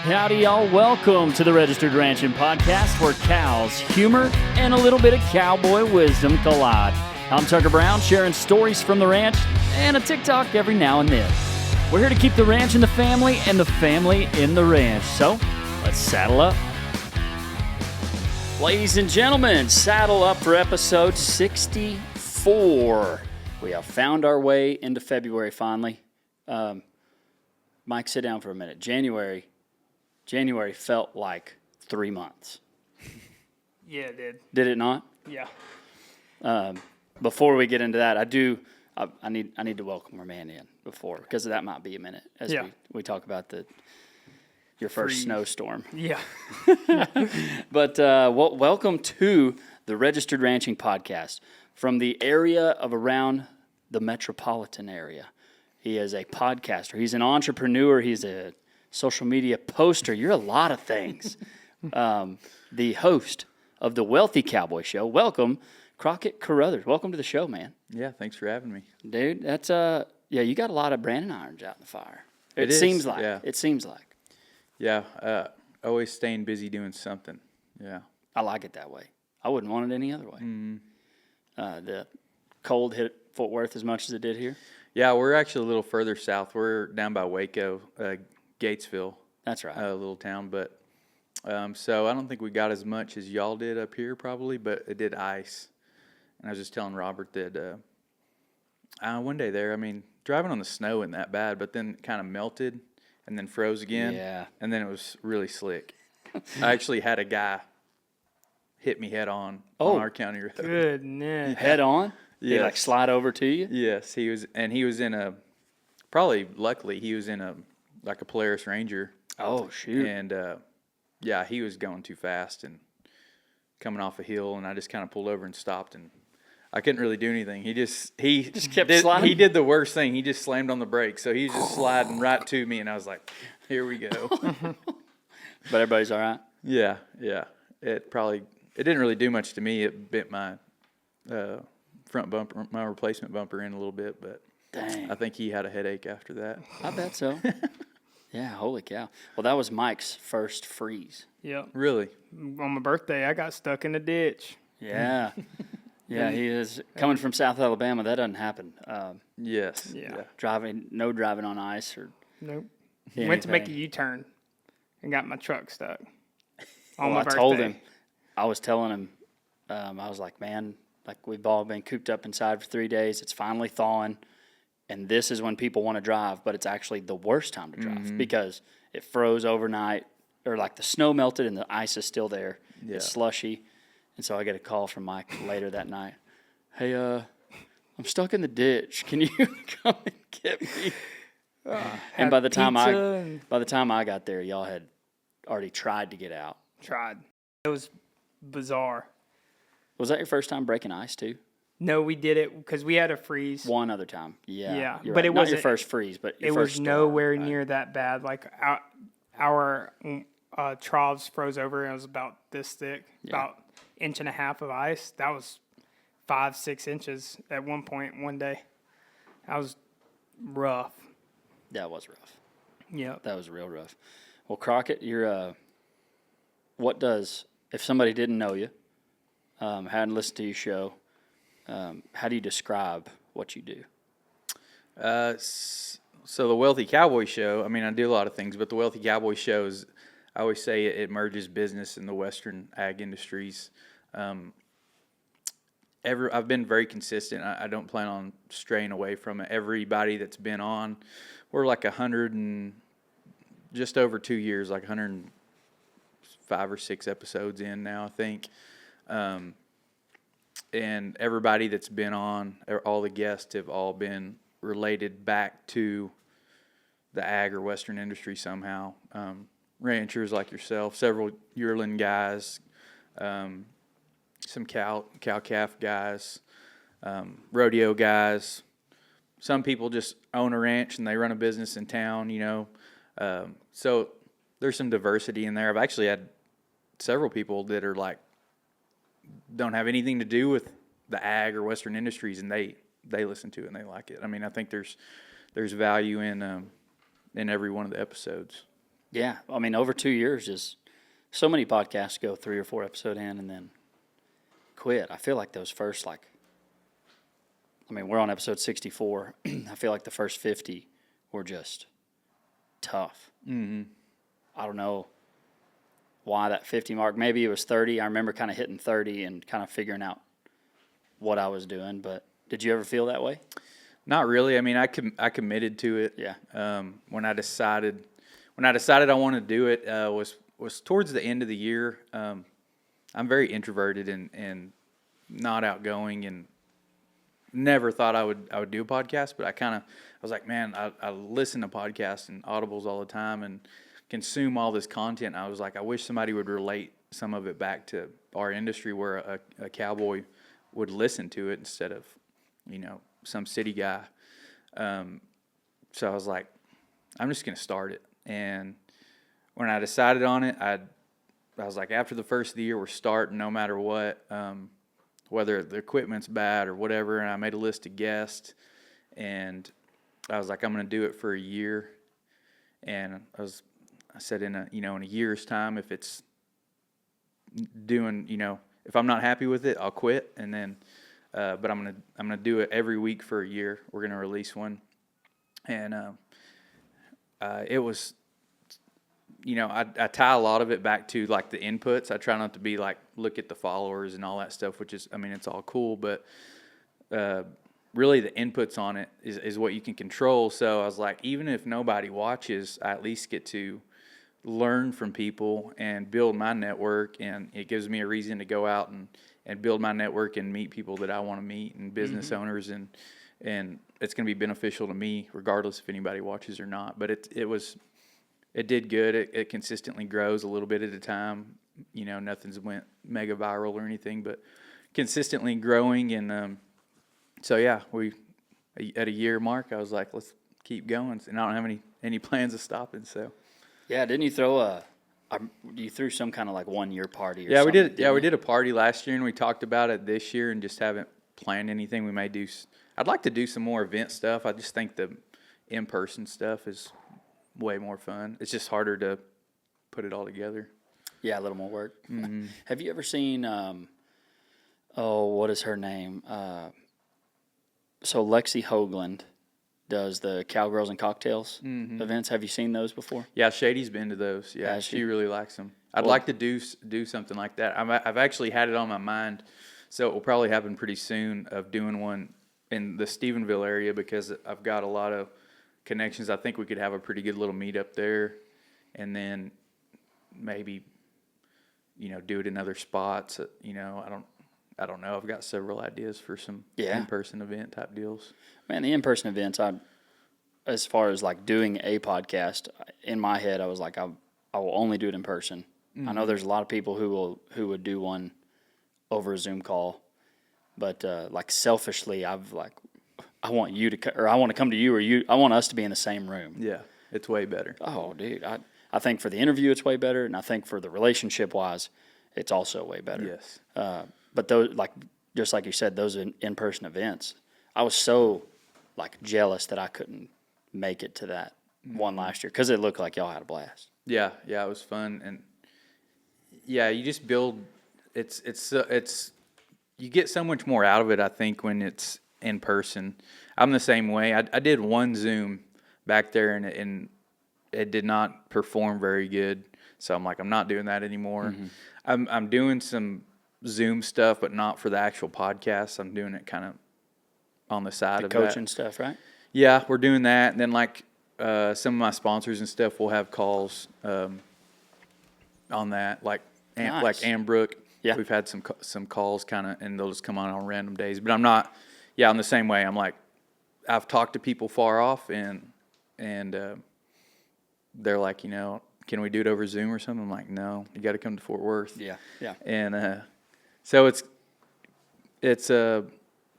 Howdy, y'all. Welcome to the Registered Ranching Podcast, where cows, humor, and a little bit of cowboy wisdom collide. I'm Tucker Brown, sharing stories from the ranch and a TikTok every now and then. We're here to keep the ranch in the family and the family in the ranch. So, let's saddle up. Ladies and gentlemen, saddle up for episode 64. We have found our way into February finally. Mike, sit down for a minute. January felt like 3 months. Yeah, it did. Did it not? Yeah. Before we get into that, I need to welcome our man in because that might be a minute as we talk about your first snowstorm. Yeah. But welcome to the Registered Ranching Podcast from the area of around the metropolitan area. He is a podcaster. He's an entrepreneur. He's a social media poster. You're a lot of things. The host of the Wealthy Cowboy Show. Welcome, Crockett Carothers. Welcome to the show, man. Yeah, thanks for having me. Dude, that's you got a lot of branding irons out in the fire. It seems like. Yeah, always staying busy doing something. Yeah. I like it that way. I wouldn't want it any other way. The cold hit Fort Worth as much as it did here. Yeah, we're actually a little further south. We're down by Waco, Gatesville. That's right. A little town, but so I don't think we got as much as y'all did up here probably, but it did ice. And I was just telling Robert that one day there, I mean, driving on the snow isn't that bad, but then it kind of melted and then froze again. Yeah. And then it was really slick. I actually had a guy hit me head on our county road. Goodness. Head on? Yeah. Did he slide over to you? Yes, he was in luckily he was in a Polaris Ranger. Oh, shoot. And he was going too fast and coming off a hill, and I just kind of pulled over and stopped, and I couldn't really do anything. He just kept sliding. He did the worst thing. He just slammed on the brakes, so he was just sliding right to me, and I was like, "Here we go." But everybody's all right? Yeah. It didn't really do much to me. It bent my front bumper, my replacement bumper in a little bit, but dang. I think he had a headache after that. I bet so. Yeah, holy cow. Well, that was Mike's first freeze. Yep. Really? On my birthday, I got stuck in a ditch. Yeah. Yeah, he is coming from South Alabama. That doesn't happen. Yes. Yeah. No driving on ice or Nope. anything. Went to make a U-turn and got my truck stuck on my I birthday. told him, I was telling him, I was like, man, like we've all been cooped up inside for 3 days. It's finally thawing. And this is when people want to drive, but it's actually the worst time to drive because it froze overnight, or like the snow melted and the ice is still there. Yeah. It's slushy. And so I get a call from Mike later that night. Hey, I'm stuck in the ditch. Can you come and get me? And by the time I got there, y'all had already tried to get out. Tried. It was bizarre. Was that your first time breaking ice too? No, we did it because we had a freeze. One other time. Yeah. Yeah, You're but right. it Not wasn't your first freeze, but your it first was nowhere storm, near that bad. Like our troughs froze over, and it was about this thick, about 1.5 inches of ice. That was 5-6 inches at one point one day. That was rough. That was rough. Yeah. That was real rough. Well, Crockett, you're if somebody didn't know you, hadn't listened to your show, how do you describe what you do? So the Wealthy Cowboy Show, I mean, I do a lot of things, but the Wealthy Cowboy Show is, I always say it merges business and the Western ag industries. I've been very consistent. I don't plan on straying away from it. Everybody that's been on, we're like 100 and just over 2 years, like 105 or 6 episodes in now, I think. And everybody that's been on, all the guests have all been related back to the ag or Western industry somehow. Ranchers like yourself, several yearling guys, some cow-calf guys, rodeo guys. Some people just own a ranch and they run a business in town, you know. So there's some diversity in there. I've actually had several people that are like, don't have anything to do with the ag or Western industries, and they listen to it and they like it. I mean, I think there's value in every one of the episodes. Yeah, I mean, over 2 years, just so many podcasts go 3 or 4 episode in and then quit. I feel like those first, we're on episode 64. I feel like the first 50 were just tough. Mm-hmm. I don't know why that 50 mark. Maybe it was 30. I remember kind of hitting 30 and kind of figuring out what I was doing. But did you ever feel that way? Not really. I mean, I committed to it. Yeah. When I decided I wanted to do it, was towards the end of the year. I'm very introverted and not outgoing, and never thought I would do a podcast. But I was like, man, I listen to podcasts and audibles all the time and consume all this content. I was like, I wish somebody would relate some of it back to our industry, where a cowboy would listen to it instead of, some city guy. So I was like, I'm just going to start it. And when I decided on it, I was like, after the first of the year, we're starting no matter what, whether the equipment's bad or whatever. And I made a list of guests, and I was like, I'm going to do it for a year. And I said in a year's time, if it's doing, if I'm not happy with it, I'll quit. And then, but I'm gonna do it every week for a year. We're gonna release one, and it was, I tie a lot of it back to like the inputs. I try not to be like look at the followers and all that stuff, which is, it's all cool, but really the inputs on it is what you can control. So I was like, even if nobody watches, I at least get to learn from people and build my network, and it gives me a reason to go out and build my network and meet people that I want to meet, and business owners, and it's going to be beneficial to me regardless if anybody watches or not. But it did good. It consistently grows a little bit at a time. Nothing's went mega viral or anything, but consistently growing. And so yeah, at a year mark, I was like, let's keep going, and I don't have any plans of stopping. So yeah, didn't you throw you threw some kind of like 1 year party? Yeah, we did. Yeah, we did a party last year, and we talked about it this year, and just haven't planned anything. We may do. I'd like to do some more event stuff. I just think the in-person stuff is way more fun. It's just harder to put it all together. Yeah, a little more work. Mm-hmm. Have you ever seen? What is her name? So Lexi Hoagland does the Cowgirls and Cocktails events. Have you seen those before? Yeah, Shady's been to those. Yeah, she really likes them. I'd like to do something like that. I've actually had it on my mind, so it will probably happen pretty soon, of doing one in the Stephenville area, because I've got a lot of connections. I think we could have a pretty good little meetup there, and then maybe, do it in other spots. I don't know. I've got several ideas for some in-person event type deals. Man, the in-person events, as far as like doing a podcast, in my head, I was like, I will only do it in person. Mm-hmm. I know there's a lot of people who would do one over a Zoom call, but like selfishly, I want you to, or I want to come to you, or I want us to be in the same room. Yeah, it's way better. Oh, dude, I think for the interview it's way better, and I think for the relationship wise, it's also way better. Yes. But those, just like you said, those in-person events, I was so jealous that I couldn't make it to that one last year, because it looked like y'all had a blast. Yeah, it was fun, and yeah, you just build. It's you get so much more out of it, I think, when it's in person. I'm the same way. I did one Zoom back there, and it did not perform very good. So I'm like, I'm not doing that anymore. Mm-hmm. I'm doing some Zoom stuff, but not for the actual podcast. I'm doing it kind of on the side of coaching that. Stuff, right? Yeah, we're doing that. And then some of my sponsors and stuff will have calls on that, like Ambrook. Yeah, we've had some calls kind of, and they'll just come on random days. But I'm not. Yeah, I'm the same way. I'm like, I've talked to people far off, and they're like, can we do it over Zoom or something? I'm like, no, you got to come to Fort Worth. Yeah. And so it's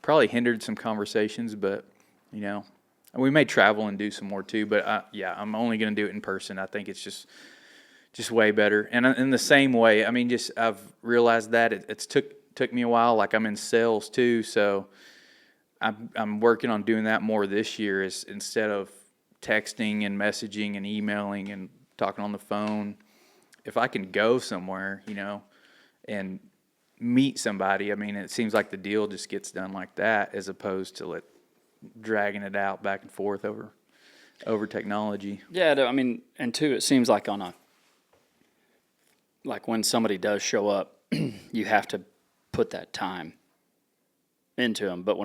probably hindered some conversations, but we may travel and do some more too. But I'm only going to do it in person. I think it's just way better. And in the same way, I've realized that it's took me a while. Like, I'm in sales too, so I'm working on doing that more this year. Is instead of texting and messaging and emailing and talking on the phone. If I can go somewhere, and meet somebody, I mean, it seems like the deal just gets done like that, as opposed to dragging it out back and forth over technology. Yeah, I mean, and two, it seems like when somebody does show up, you have to put that time into them. But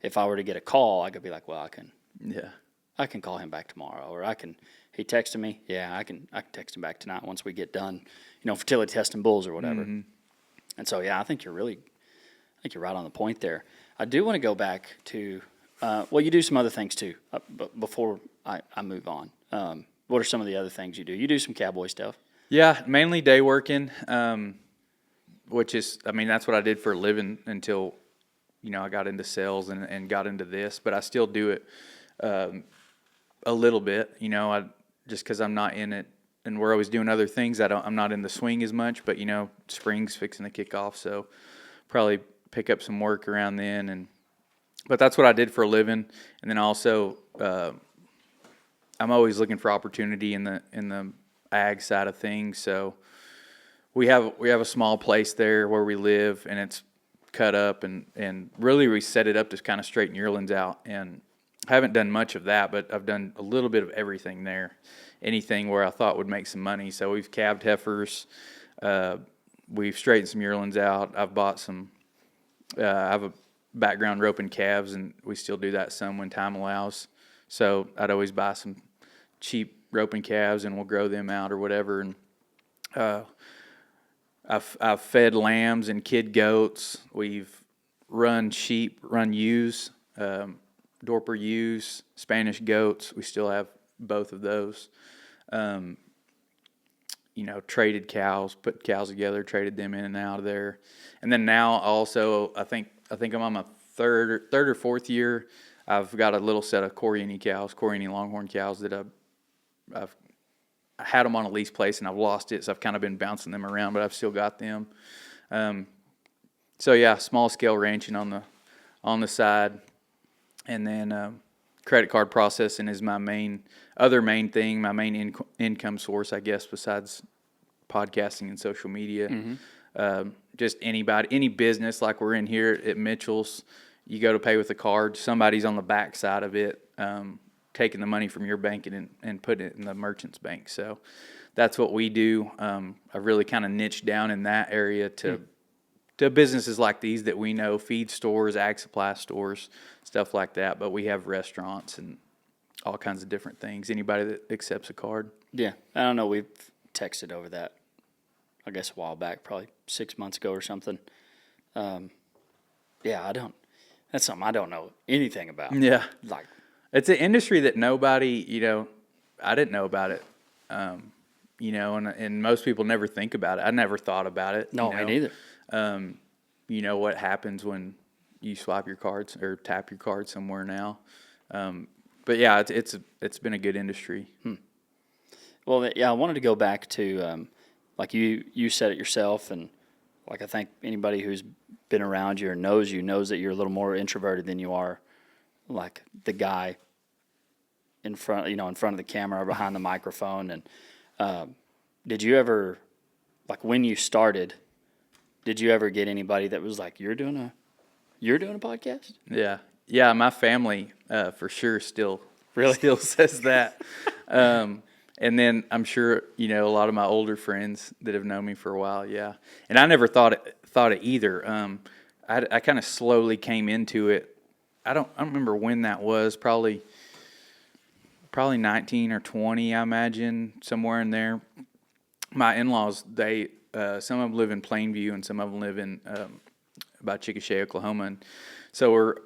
if I were to get a call, I could be like, well, I can call him back tomorrow, or he texted me. Yeah, I can text him back tonight once we get done, fertility testing bulls or whatever. Mm-hmm. And so, yeah, I think you're right on the point there. I do want to go back to, you do some other things too, but before I move on. What are some of the other things you do? You do some cowboy stuff. Yeah, mainly day working, which is, I mean, that's what I did for a living until, I got into sales and got into this, but I still do it a little bit, just because I'm not in it, and we're always doing other things. I'm not in the swing as much, but spring's fixing to kick off, so probably pick up some work around then. But that's what I did for a living, and then also I'm always looking for opportunity in the ag side of things. So we have a small place there where we live, and it's cut up, and really we set it up to kind of straighten yearlings out, and I haven't done much of that, but I've done a little bit of everything there. Anything where I thought would make some money. So we've calved heifers, we've straightened some yearlings out. I've bought some. I have a background roping calves, and we still do that some when time allows. So I'd always buy some cheap roping calves, and we'll grow them out or whatever. And I've fed lambs and kid goats. We've run sheep, run ewes, Dorper ewes, Spanish goats. We still have both of those. Traded cows, put cows together, traded them in and out of there. And then now also, I think I'm on my third or fourth year. I've got a little set of Corriini Longhorn cows that I've had them on a lease place, and I've lost it, so I've kind of been bouncing them around, but I've still got them. So yeah, small scale ranching on the side, and then credit card processing is my main thing, my main income source, I guess, besides podcasting and social media. Mm-hmm. Just any business like we're in here at Mitchell's, you go to pay with a card, somebody's on the back side of it, taking the money from your bank and putting it in the merchant's bank. So that's what we do. I've really kind of niched down in that area to businesses like these that we know, feed stores, ag supply stores, stuff like that. But we have restaurants and all kinds of different things. Anybody that accepts a card. Yeah. I don't know. We've texted over that, I guess, a while back, probably 6 months ago or something. That's something I don't know anything about. Yeah. It's an industry that nobody, I didn't know about it, and most people never think about it. I never thought about it. No, me neither. What happens when you swipe your cards or tap your card somewhere now. But yeah, it's been a good industry. Well, yeah, I wanted to go back to, like you said it yourself, and like I think anybody who's been around you or knows that you're a little more introverted than you are like the guy in front of the camera or behind the microphone. And did you ever, like when you started, did you ever get anybody that was like, you're doing a podcast? Yeah, my family for sure still says that. And then I'm sure, a lot of my older friends that have known me for a while, yeah. And I never thought it either. I kind of slowly came into it. I don't remember when that was, probably 19 or 20, I imagine, somewhere in there. My in-laws, they some of them live in Plainview and some of them live in about Chickasha, Oklahoma. And so we're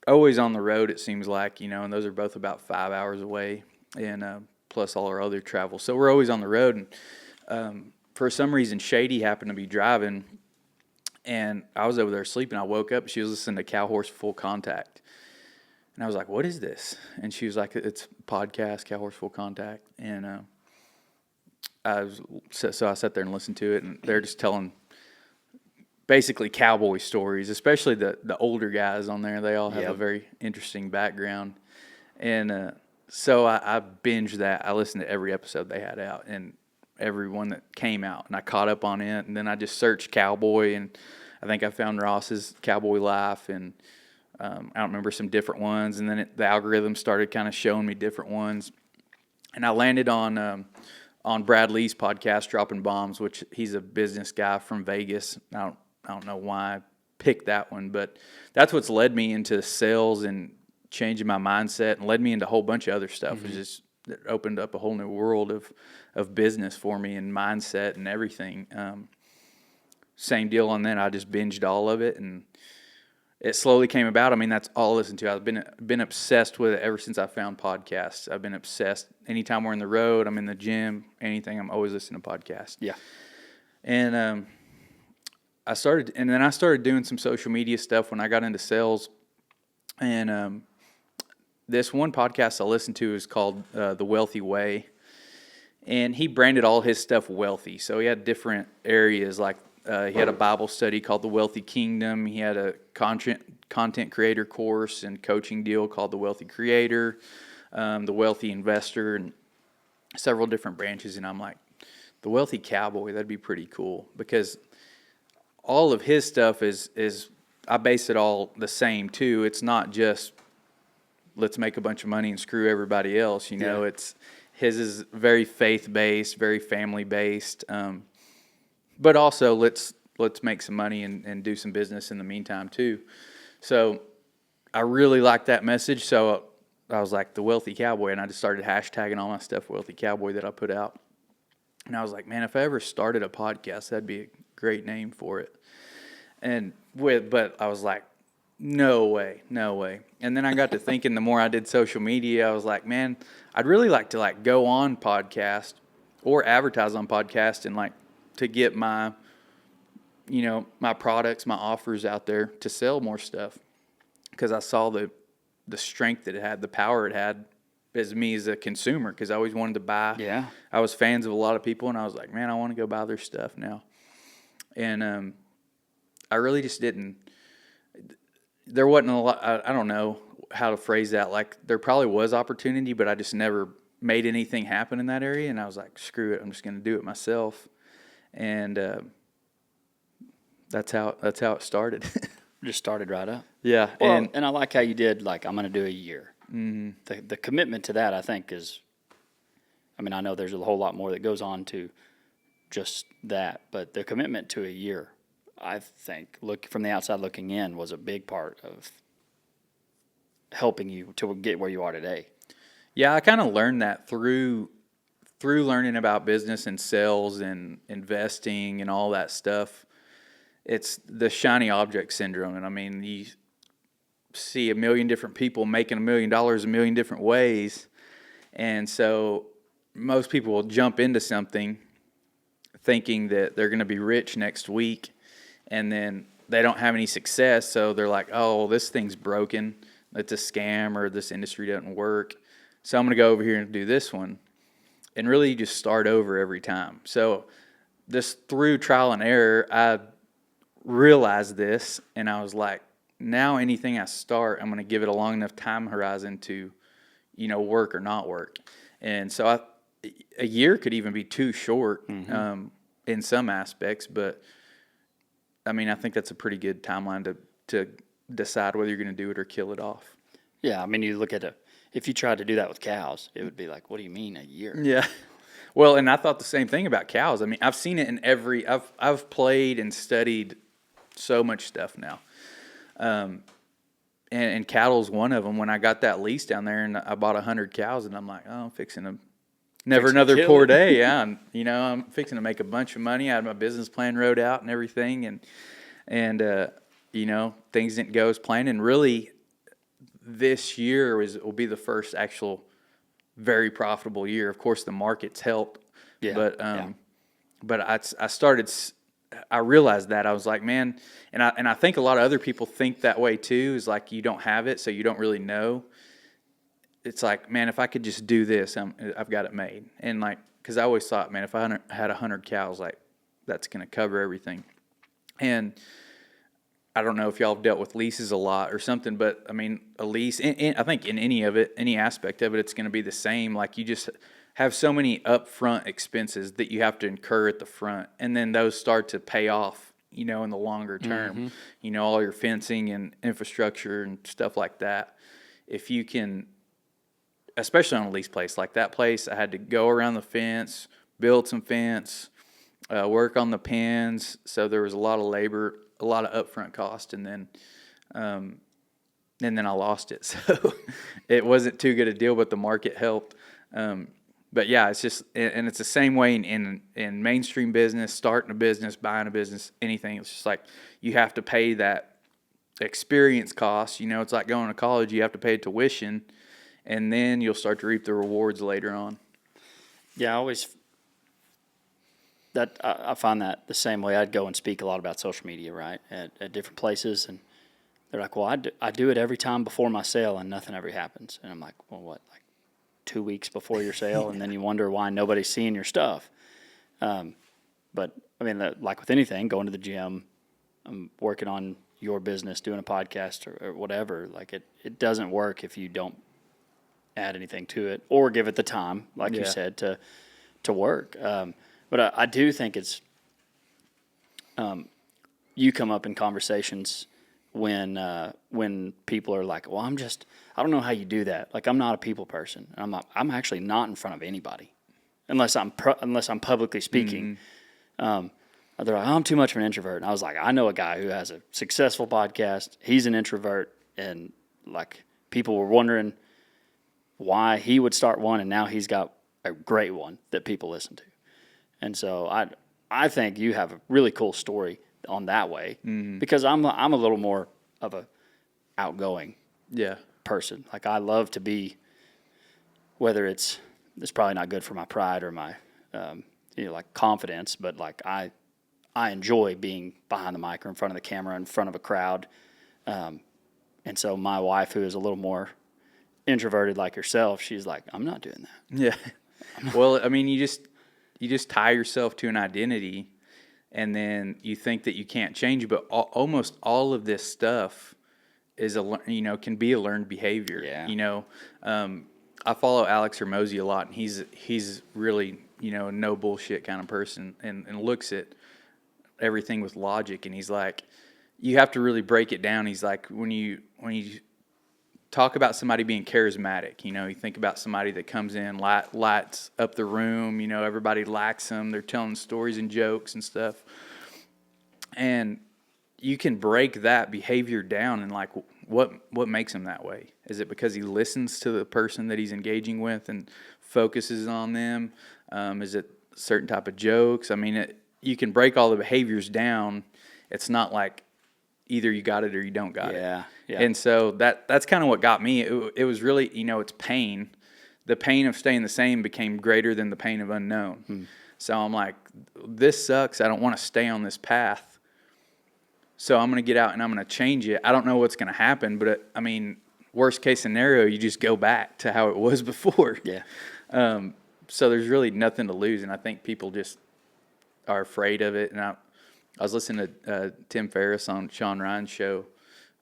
always on the road, it seems like, and those are both about 5 hours away, and plus all our other travel. So we're always on the road. And for some reason, Shady happened to be driving, and I was over there sleeping. I woke up, she was listening to Cow Horse Full Contact. And I was like, what is this? And she was like, it's a podcast, Cow Horse Full Contact. And so I sat there and listened to it, and they're just telling basically cowboy stories, especially the older guys on there. They all have a very interesting background. And So I binged that. I listened to every episode they had out and every one that came out, and I caught up on it. And then I just searched cowboy, and I think I found Ross's Cowboy Life, and I don't remember some different ones. And then the algorithm started kind of showing me different ones, and I landed on Brad Lee's podcast, Dropping Bombs, which he's a business guy from Vegas. I don't know why I picked that one, but that's what's led me into sales and changing my mindset, and led me into a whole bunch of other stuff. It opened up a whole new world of business for me and mindset and everything. Same deal on that. I just binged all of it, and it slowly came about. I mean, that's all I listened to. I've been obsessed with it ever since I found podcasts. I've been obsessed. Anytime we're on the road, I'm in the gym, anything, I'm always listening to podcasts. Yeah. And I started doing some social media stuff when I got into sales. And this one podcast I listened to is called The Wealthy Way. And he branded all his stuff wealthy. So he had different areas, like he had a Bible study called The Wealthy Kingdom. He had a content creator course and coaching deal called The Wealthy Creator, The Wealthy Investor, and several different branches. And I'm like, The Wealthy Cowboy, that'd be pretty cool, because all of his stuff is I base it all the same too. It's not just let's make a bunch of money and screw everybody else. It's his is very faith-based, very family-based, but also let's make some money and do some business in the meantime too. So I really liked that message. So I was like, The Wealthy Cowboy, and I just started hashtagging all my stuff Wealthy Cowboy that I put out. And I was like, man, if I ever started a podcast, that'd be a great name for it. But I was like, no way. And then I got to thinking, the more I did social media, I was like, man, I'd really like to go on podcast or advertise on podcast, and to get my products, my offers out there to sell more stuff, because I saw the strength that it had, the power it had as me as a consumer, because I always wanted to buy. Yeah. I was fans of a lot of people, and I was like, man, I want to go buy their stuff now. And I really just didn't. There wasn't a lot. I don't know how to phrase that. There probably was opportunity, but I just never made anything happen in that area. And I was like, screw it, I'm just going to do it myself. And that's how it started. Just started right up. Yeah. Well, and I like how you did, I'm going to do a year. Mm-hmm. The commitment to that, I think, is, I know there's a whole lot more that goes on to just that, but the commitment to a year, I think, from the outside looking in, was a big part of helping you to get where you are today. Yeah, I kind of learned that through learning about business and sales and investing and all that stuff. It's the shiny object syndrome. And you see a million different people making $1 million a million different ways. And so most people will jump into something thinking that they're going to be rich next week, and then they don't have any success. So they're like, oh, this thing's broken. It's a scam, or this industry doesn't work. So I'm going to go over here and do this one. And really, you just start over every time. So just through trial and error, I realized this, and I was like, now anything I start, I'm going to give it a long enough time horizon to, work or not work. And so a year could even be too short in some aspects, but I think that's a pretty good timeline to decide whether you're going to do it or kill it off. Yeah, you look at if you tried to do that with cows, it would be like, what do you mean a year? Yeah. Well, and I thought the same thing about cows. I've seen it in I've played and studied so much stuff now. And cattle's one of them. When I got that lease down there and I bought 100 cows, and I'm like, oh, I'm fixing to never another poor day. Yeah. And, I'm fixing to make a bunch of money. I had my business plan wrote out and everything. And things didn't go as planned. And really, this year will be the first actual very profitable year. Of course, the market's helped. Yeah. But I realized that. I was like, man, and I think a lot of other people think that way too, is like, you don't have it, so you don't really know. It's like, man, if I could just do this, I've got it made. And because I always thought, man, if I had 100 cows, that's going to cover everything. And I don't know if y'all have dealt with leases a lot or something, but I mean, a lease, I think in any aspect of it, it's going to be the same. Like you just have so many upfront expenses that you have to incur at the front, and then those start to pay off, in the longer term. All your fencing and infrastructure and stuff like that. If you can, especially on a lease place like that place, I had to go around the fence, build some fence, work on the pins. So there was a lot of labor, a lot of upfront cost, and then I lost it. So it wasn't too good a deal, but the market helped. But yeah, it's just, and it's the same way in mainstream business, starting a business, buying a business, anything. It's just like you have to pay that experience cost. It's like going to college. You have to pay tuition, and then you'll start to reap the rewards later on. Yeah, I find that the same way. I'd go and speak a lot about social media, right, at different places, and they're like, well, I do it every time before my sale, and nothing ever happens. And I'm like, well, what, like 2 weeks before your sale, and then you wonder why nobody's seeing your stuff. But I mean, like with anything, going to the gym, I'm working on your business, doing a podcast or whatever. Like it doesn't work if you don't add anything to it or give it the time, like you said, to work. But I do think it's you come up in conversations when people are like, well, I don't know how you do that. Like, I'm not a people person. And I'm actually not in front of anybody unless I'm publicly speaking. They're like, I'm too much of an introvert. And I was like, I know a guy who has a successful podcast. He's an introvert. And like, people were wondering why he would start one. And now he's got a great one that people listen to. And so I think you have a really cool story on that way, because I'm a little more of a outgoing person. Like, I love to be, whether it's probably not good for my pride or my like confidence, but like I enjoy being behind the mic or in front of the camera, in front of a crowd. And so my wife, who is a little more introverted like yourself, she's like, I'm not doing that. Yeah. Well, I mean, you just tie yourself to an identity, and then you think that you can't change it. But almost all of this stuff is can be a learned behavior. Yeah. I follow Alex Hermosi a lot, and he's really a no bullshit kind of person, and looks at everything with logic. And he's like, you have to really break it down. He's like, when you talk about somebody being charismatic, you think about somebody that comes in, lights up the room, everybody likes them, they're telling stories and jokes and stuff. And you can break that behavior down, and like, what makes him that way? Is it because he listens to the person that he's engaging with and focuses on them? Is it a certain type of jokes? I mean, you can break all the behaviors down. It's not like either you got it or you don't got it. Yeah. And so that's kind of what got me. It was really, it's pain. The pain of staying the same became greater than the pain of unknown. So I'm like, this sucks. I don't want to stay on this path. So I'm going to get out and I'm going to change it. I don't know what's going to happen, but I mean, worst case scenario, you just go back to how it was before. Yeah. So there's really nothing to lose. And I think people just are afraid of it. And I was listening to Tim Ferriss on Sean Ryan's show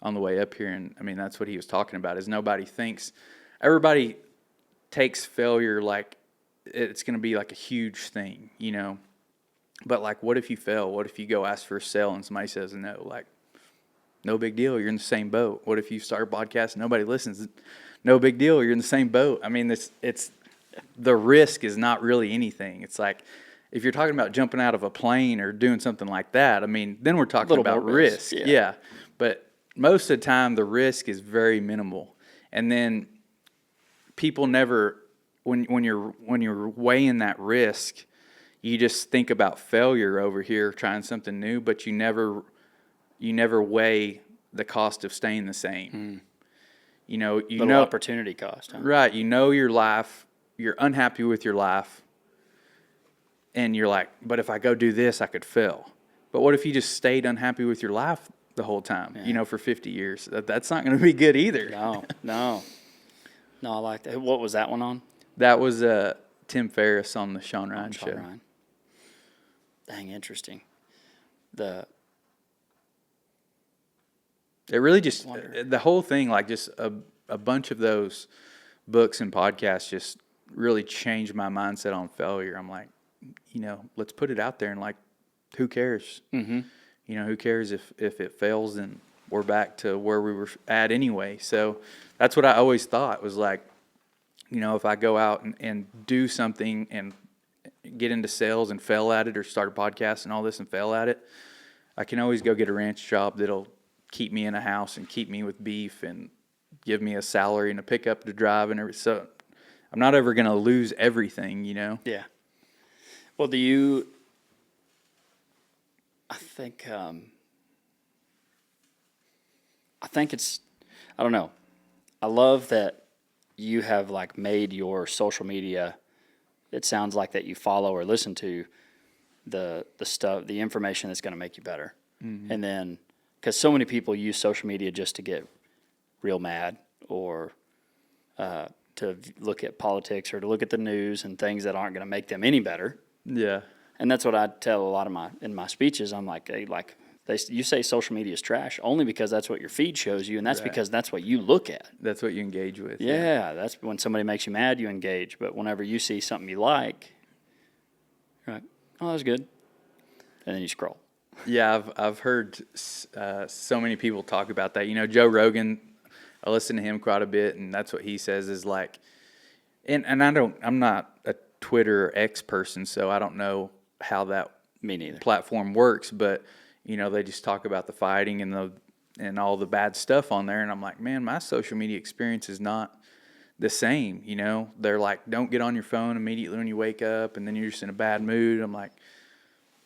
on the way up here, and I mean, that's what he was talking about, is everybody takes failure like it's going to be like a huge thing, but like, what if you fail? What if you go ask for a sale and somebody says no? Like, no big deal, you're in the same boat. What if you start a podcast and nobody listens? No big deal, you're in the same boat. I mean, it's the risk is not really anything. It's like, if you're talking about jumping out of a plane or doing something like that, I mean, then we're talking about risk. Yeah. But most of the time, the risk is very minimal. And then people never, when you're weighing that risk, you just think about failure over here, trying something new, but you never weigh the cost of staying the same. Opportunity cost. Huh? Right. Your life, you're unhappy with your life. And you're like, but if I go do this, I could fail. But what if you just stayed unhappy with your life the whole time, for 50 years? That's not going to be good either. No, I like that. What was that one on? That was Tim Ferriss on the Sean Ryan show. Ryan. Dang, interesting. It really just, the whole thing, like just a bunch of those books and podcasts just really changed my mindset on failure. I'm like, let's put it out there and like, who cares? Mm-hmm. Who cares if it fails, then we're back to where we were at anyway. So that's what I always thought was like, if I go out and do something and get into sales and fail at it, or start a podcast and all this and fail at it, I can always go get a ranch job that'll keep me in a house and keep me with beef and give me a salary and a pickup to drive and everything. So I'm not ever going to lose everything, Yeah. Well, I think it's, I don't know. I love that you have like made your social media, it sounds like that you follow or listen to the stuff, the information that's going to make you better. Mm-hmm. And then, because so many people use social media just to get real mad, or to look at politics, or to look at the news and things that aren't going to make them any better. Yeah. And that's what I tell a lot of in my speeches. I'm like, hey, you say social media is trash only because that's what your feed shows you, and that's because that's what you look at. That's what you engage with. Yeah, that's when somebody makes you mad, you engage. But whenever you see something you like, you're like, oh, that's good, and then you scroll. Yeah, I've heard so many people talk about that. Joe Rogan, I listen to him quite a bit, and that's what he says is like, and I'm not a Twitter or X person, so I don't know how that platform works, but they just talk about the fighting and all the bad stuff on there, and I'm like, man, my social media experience is not the same. They're like, don't get on your phone immediately when you wake up, and then you're just in a bad mood. I'm like,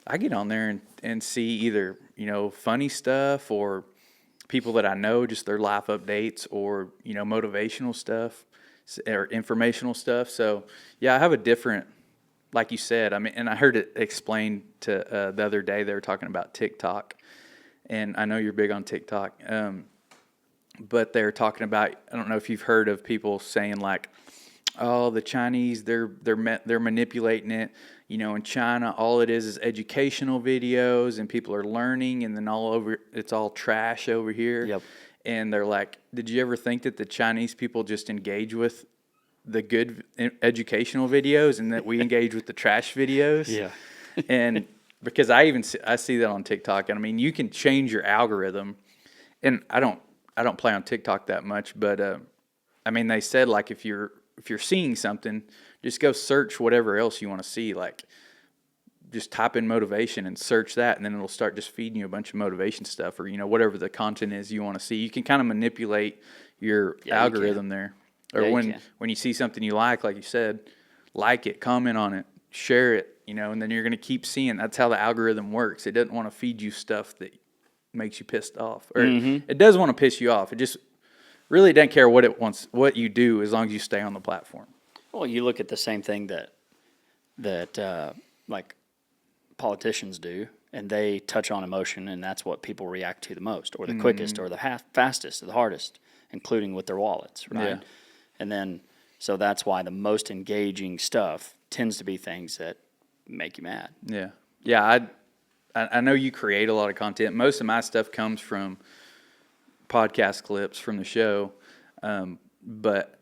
I get on there and see either funny stuff, or people that I know, just their life updates, or motivational stuff or informational stuff. So yeah, I have a different, like you said, and I heard it explained to the other day, they were talking about TikTok, and I know you're big on TikTok, but they're talking about, I don't know if you've heard of people saying like, oh, the Chinese, they're manipulating it. In China, all it is educational videos, and people are learning, and then it's all trash over here. Yep. And they're like, did you ever think that the Chinese people just engage with the good educational videos, and that we engage with the trash videos? Yeah. And because I see that on TikTok, and you can change your algorithm, and I don't play on TikTok that much, but they said like if you're seeing something, just go search whatever else you want to see. Like, just type in motivation and search that, and then it'll start just feeding you a bunch of motivation stuff, or whatever the content is you want to see. You can kind of manipulate your algorithm there. Or when you see something you like you said, like it, comment on it, share it, and then you're going to keep seeing. That's how the algorithm works. It doesn't want to feed you stuff that makes you pissed off, or it does want to piss you off. It just really doesn't care what you do, as long as you stay on the platform. Well, you look at the same thing that like politicians do, and they touch on emotion, and that's what people react to the most, or the quickest, or the fastest, or the hardest, including with their wallets, right? Yeah. And then, so that's why the most engaging stuff tends to be things that make you mad. Yeah. Yeah, I know you create a lot of content. Most of my stuff comes from podcast clips from the show, but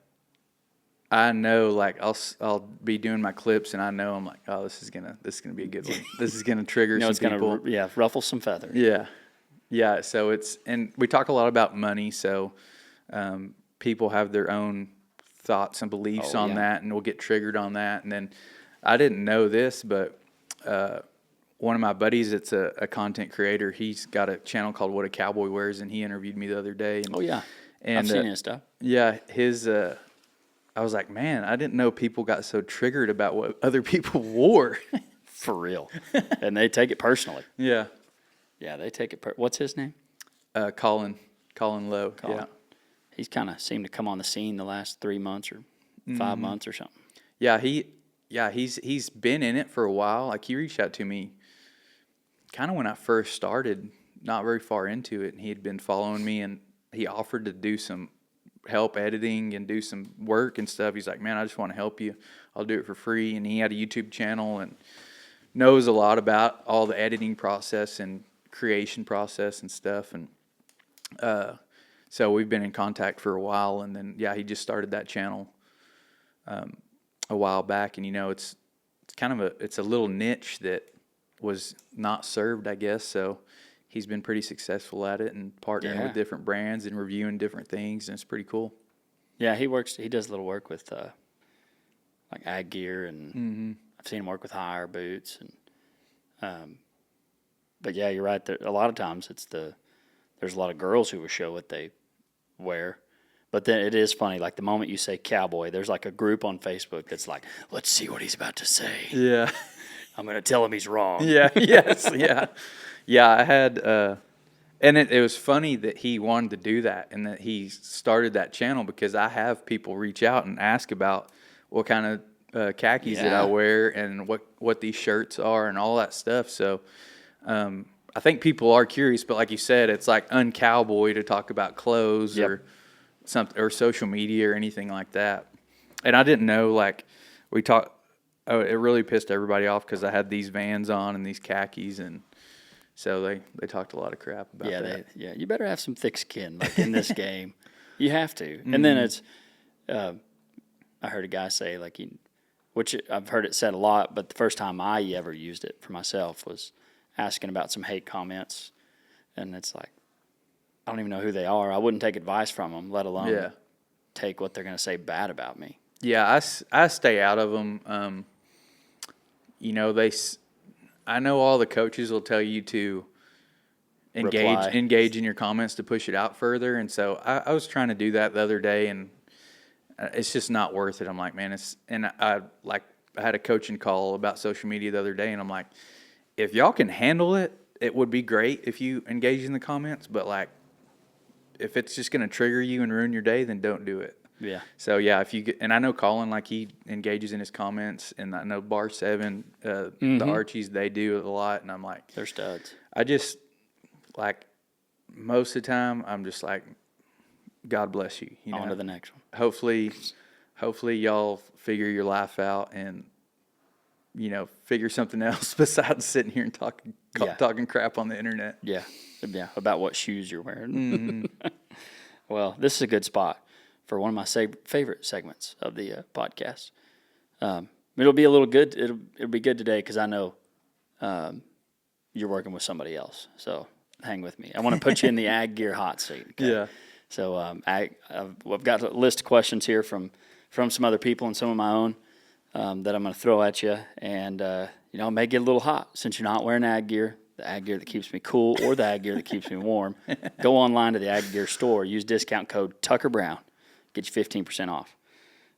I know, like, I'll be doing my clips, and I know I'm like, oh, this is gonna be a good one. This is gonna trigger some people. Ruffle some feathers. Yeah. So and we talk a lot about money, so people have their own thoughts and beliefs on that, and we'll get triggered on that. And then I didn't know this, but one of my buddies that's a content creator, he's got a channel called What a Cowboy Wears, and he interviewed me the other day. And, I've seen his stuff. Yeah, I was like, man, I didn't know people got so triggered about what other people wore. For real. And they take it personally. Yeah. Yeah, they take it. What's his name? Colin Lowe. Colin. Yeah. He's kind of seemed to come on the scene the last 3 months or 5 months or something. Yeah, he's been in it for a while. Like, he reached out to me kind of when I first started, not very far into it, and he had been following me, and he offered to do some help editing and do some work and stuff. He's like, man, I just want to help you. I'll do it for free. And he had a YouTube channel and knows a lot about all the editing process and creation process and stuff. And So we've been in contact for a while, and then he just started that channel a while back, and it's kind of it's a little niche that was not served, I guess. So he's been pretty successful at it and partnering with different brands and reviewing different things, and it's pretty cool. Yeah, he does a little work with like ag gear, and I've seen him work with higher boots, and but yeah, you're right. A lot of times there's a lot of girls who will show what they wear. But then it is funny, like the moment you say cowboy, there's like a group on Facebook that's like, let's see what he's about to say. Yeah. I'm going to tell him he's wrong. Yeah, yes, yeah. Yeah, I had, and it was funny that he wanted to do that and that he started that channel, because I have people reach out and ask about what kind of khakis that I wear and what these shirts are and all that stuff. So I think people are curious, but like you said, it's like uncowboy to talk about clothes or something, or social media or anything like that. And I didn't know, like, it really pissed everybody off because I had these Vans on and these khakis, and so they talked a lot of crap about that. You better have some thick skin, like in this game. You have to. And then it's, I heard a guy say, like, which I've heard it said a lot, but the first time I ever used it for myself was asking about some hate comments, and it's like, I don't even know who they are. I wouldn't take advice from them, let alone take what they're going to say bad about me. Yeah, I stay out of them. I know all the coaches will tell you to engage in your comments to push it out further, and so I was trying to do that the other day, and it's just not worth it. I'm like, man, I had a coaching call about social media the other day, and I'm like, if y'all can handle it, it would be great if you engage in the comments, but like, if it's just going to trigger you and ruin your day, then don't do it. Yeah. So if you get, and I know Colin, like, he engages in his comments, and I know Bar 7, the Archies, they do a lot, and I'm like, they're studs. I just, like, most of the time, I'm just like, God bless you. On to the next one. Hopefully y'all figure your life out and, figure something else besides sitting here and talking crap on the internet. Yeah. Yeah, about what shoes you're wearing. Well, this is a good spot for one of my favorite segments of the podcast. It'll be a little good. It'll be good today because I know you're working with somebody else. So hang with me. I want to put you in the ag gear hot seat. Okay? Yeah. So I've got a list of questions here from some other people and some of my own that I'm going to throw at you, and it may get a little hot since you're not wearing ag gear. The ag gear that keeps me cool or the ag gear that keeps me warm. Go online to the ag gear store. Use discount code Tucker Brown. Get you 15% off.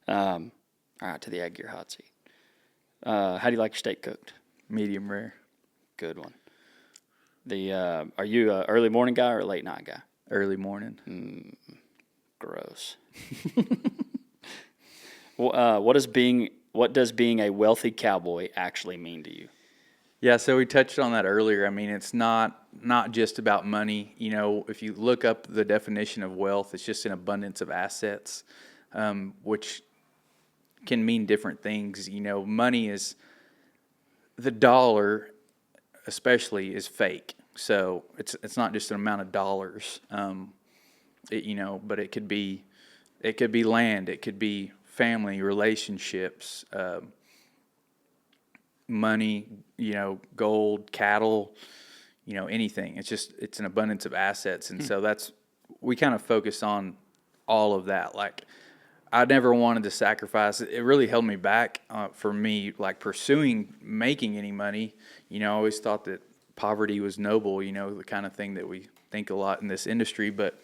All right, to the ag gear hot seat. How do you like your steak cooked? Medium rare. Good one. Are you an early morning guy or a late night guy? Early morning. Gross. What does being a wealthy cowboy actually mean to you? Yeah, so we touched on that earlier. I mean, it's not just about money. If you look up the definition of wealth, it's just an abundance of assets, which can mean different things. Money is, the dollar especially is fake. So it's not just an amount of dollars. But it could be land, it could be family, relationships, money, gold, cattle, anything. It's an abundance of assets. And so we kind of focus on all of that. Like, I never wanted to sacrifice. It really held me back for me, like, pursuing making any money. I always thought that poverty was noble, the kind of thing that we think a lot in this industry. But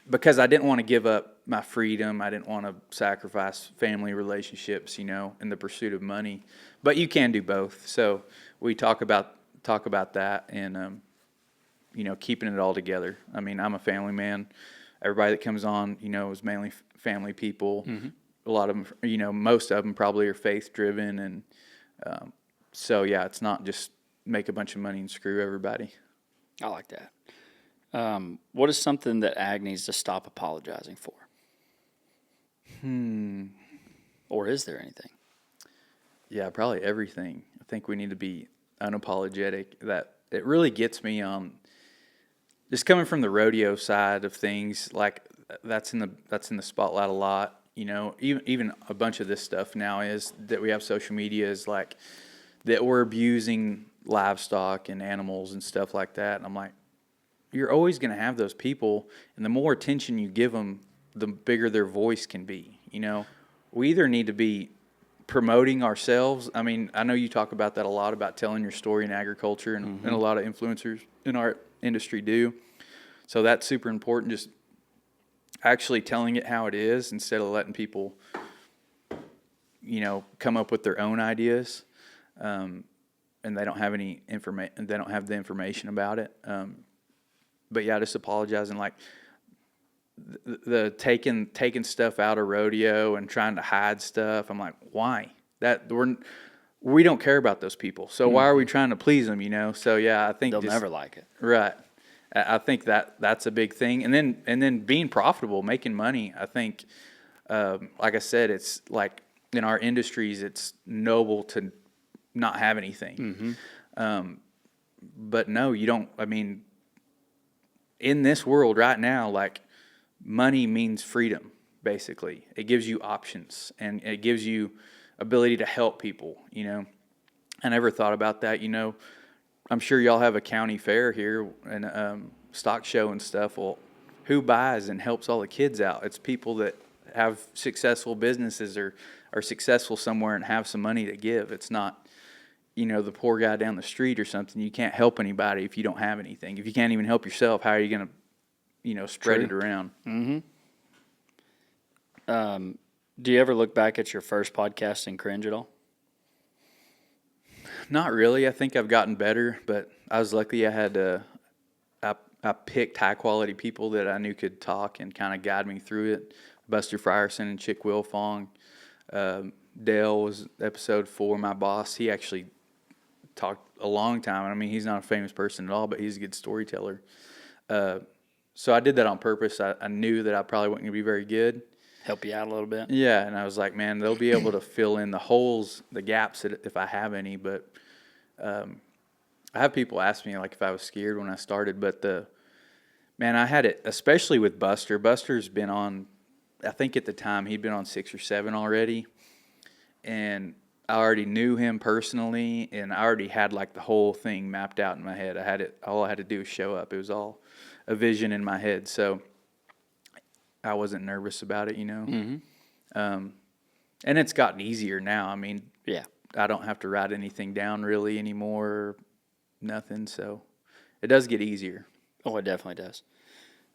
because I didn't want to give up my freedom, I didn't want to sacrifice family relationships, in the pursuit of money. But you can do both. So we talk about that and, keeping it all together. I mean, I'm a family man. Everybody that comes on, is mainly family people. Mm-hmm. A lot of them, most of them probably are faith driven. And so, it's not just make a bunch of money and screw everybody. I like that. What is something that ag needs to stop apologizing for? Or is there anything? Yeah, probably everything. I think we need to be unapologetic. That it really gets me on. just coming from the rodeo side of things, like that's in the spotlight a lot. You know, even a bunch of this stuff now is that we have social media is like that we're abusing livestock and animals and stuff like that. And I'm like, you're always going to have those people, and the more attention you give them, the bigger their voice can be. You know, we either need to be promoting ourselves. I mean, I know you talk about that a lot, about telling your story in agriculture, and a lot of influencers in our industry do. So that's super important, just actually telling it how it is instead of letting people, you know, come up with their own ideas, and they don't have any information. They don't have the information about it. But yeah, just apologizing, like the taking stuff out of rodeo and trying to hide stuff. I'm like, why? We don't care about those people. So why are we trying to please them? You know. So yeah, I think They'll never like it. Right. I think that's a big thing, and then being profitable, making money. I think, like I said, it's like in our industries, it's noble to not have anything. But no, you don't. I mean, in this world right now, like money means freedom. Basically, it gives you options, and it gives you ability to help people. You know, I never thought about that. You know. I'm sure y'all have a county fair here and stock show and stuff. Well, who buys and helps all the kids out? It's people that have successful businesses or are successful somewhere and have some money to give. It's not, you know, the poor guy down the street or something. You can't help anybody if you don't have anything. If you can't even help yourself, how are you going to, you know, spread it around? Do you ever look back at your first podcast and cringe at all? Not really. I think I've gotten better, but I was lucky. I picked high quality people that I knew could talk and kind of guide me through it. Buster Frierson and Chick Wilfong. Dale was episode 4. My boss, he actually talked a long time. I mean, he's not a famous person at all, but he's a good storyteller. So I did that on purpose. I knew that I probably wasn't going to be very good. Help you out a little bit? Yeah, and I was like, man, they'll be able to fill in the holes, the gaps if I have any. But I have people ask me like if I was scared when I started, but I had it, especially with Buster. Buster's been on, I think at the time he'd been on 6 or 7 already, and I already knew him personally, and I already had like the whole thing mapped out in my head. All I had to do was show up. It was all a vision in my head, so I wasn't nervous about it, you know. And it's gotten easier now. I mean, yeah, I don't have to write anything down really anymore, nothing. So it does get easier. Oh, it definitely does.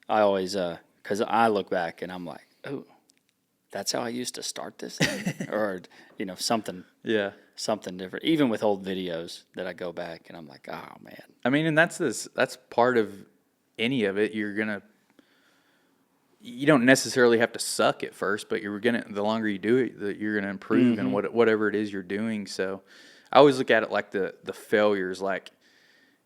I always, because I look back and I'm like, oh, that's how I used to start this thing? Or, you know, something different. Even with old videos that I go back and I'm like, oh, man. I mean, and that's part of any of it. You don't necessarily have to suck at first, but the longer you do it, you're gonna improve in whatever it is you're doing. So I always look at it like the failures. Like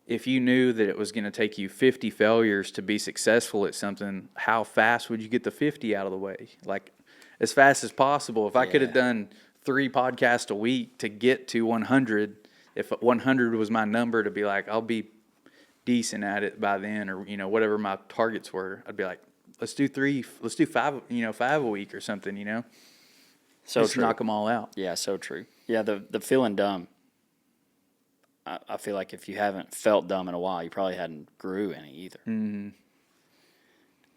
if you knew that it was gonna take you 50 failures to be successful at something, how fast would you get the 50 out of the way? Like as fast as possible. If I could have done 3 podcasts a week to get to 100, if 100 was my number to be like, I'll be decent at it by then, or, you know, whatever my targets were, I'd be like, let's do 3, let's do 5, 5 a week or something, you know? So just true. knock them all out. Yeah, so true. Yeah, the feeling dumb. I feel like if you haven't felt dumb in a while, you probably hadn't grew any either.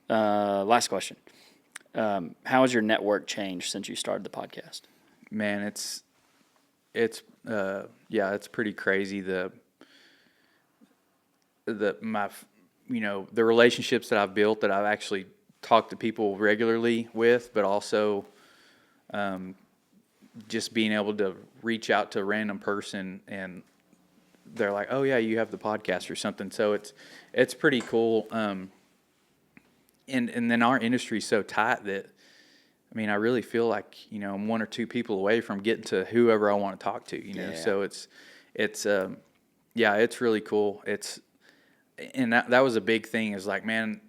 Last question. How has your network changed since you started the podcast? Man, it's pretty crazy. The relationships that I've built, that I've actually talked to people regularly with, but also just being able to reach out to a random person and they're like, oh yeah, you have the podcast or something. So it's pretty cool. And then our industry is so tight that, I mean, I really feel like, I'm 1 or 2 people away from getting to whoever I want to talk to, Yeah. So it's really cool. And that was a big thing, is like, man,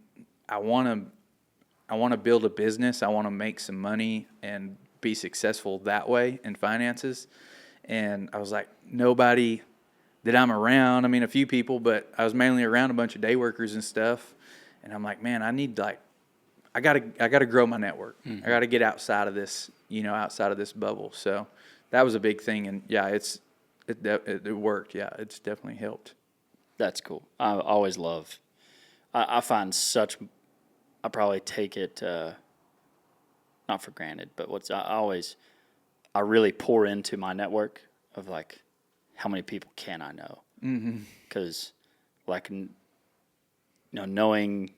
I want to build a business. I want to make some money and be successful that way in finances. And I was like, nobody that I'm around. I mean, a few people, but I was mainly around a bunch of day workers and stuff. And I'm like, man, I gotta grow my network. I gotta get outside of this, outside of this bubble. So that was a big thing. And yeah, it worked. Yeah, it's definitely helped. That's cool. I always love. I find I probably take it not for granted, but I really pour into my network of like, how many people can I know? Because knowing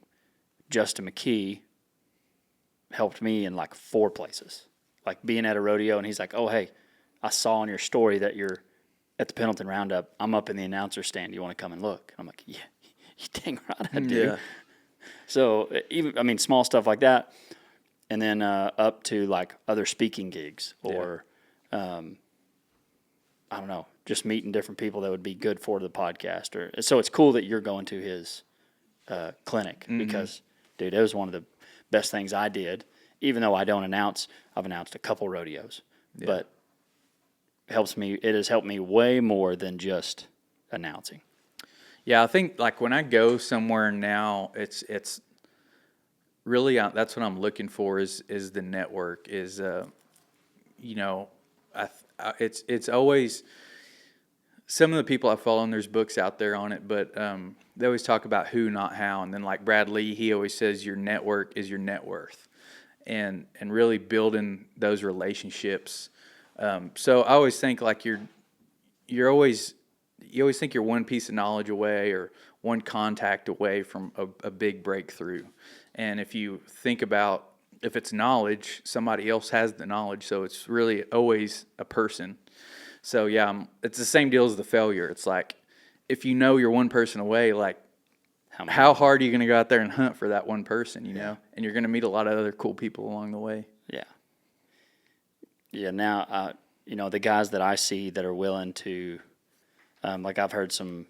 Justin McKee helped me in like 4 places. Like being at a rodeo, and he's like, "Oh, hey, I saw on your story that you're at the Pendleton Roundup. I'm up in the announcer stand. You want to come and look?" And I'm like, "Yeah, you dang right I do." Yeah. So small stuff like that, and then up to like other speaking gigs or, I don't know, just meeting different people that would be good for the podcast. So it's cool that you're going to his clinic because, dude, it was one of the best things I did. Even though I don't announce, I've announced a couple rodeos, but it has helped me way more than just announcing. Yeah, I think like when I go somewhere now, it's really that's what I'm looking for is the network is it's always some of the people I follow, and there's books out there on it, but they always talk about who, not how. And then like Brad Lee, he always says your network is your net worth, and really building those relationships. So I always think like you always think you're one piece of knowledge away or one contact away from a big breakthrough. And if you think about, if it's knowledge, somebody else has the knowledge. So it's really always a person. So yeah, it's the same deal as the failure. It's like, if you know you're one person away, like how hard are you going to go out there and hunt for that one person, you know? And you're going to meet a lot of other cool people along the way. Yeah. Yeah. Now, the guys that I see that are willing to, like I've heard some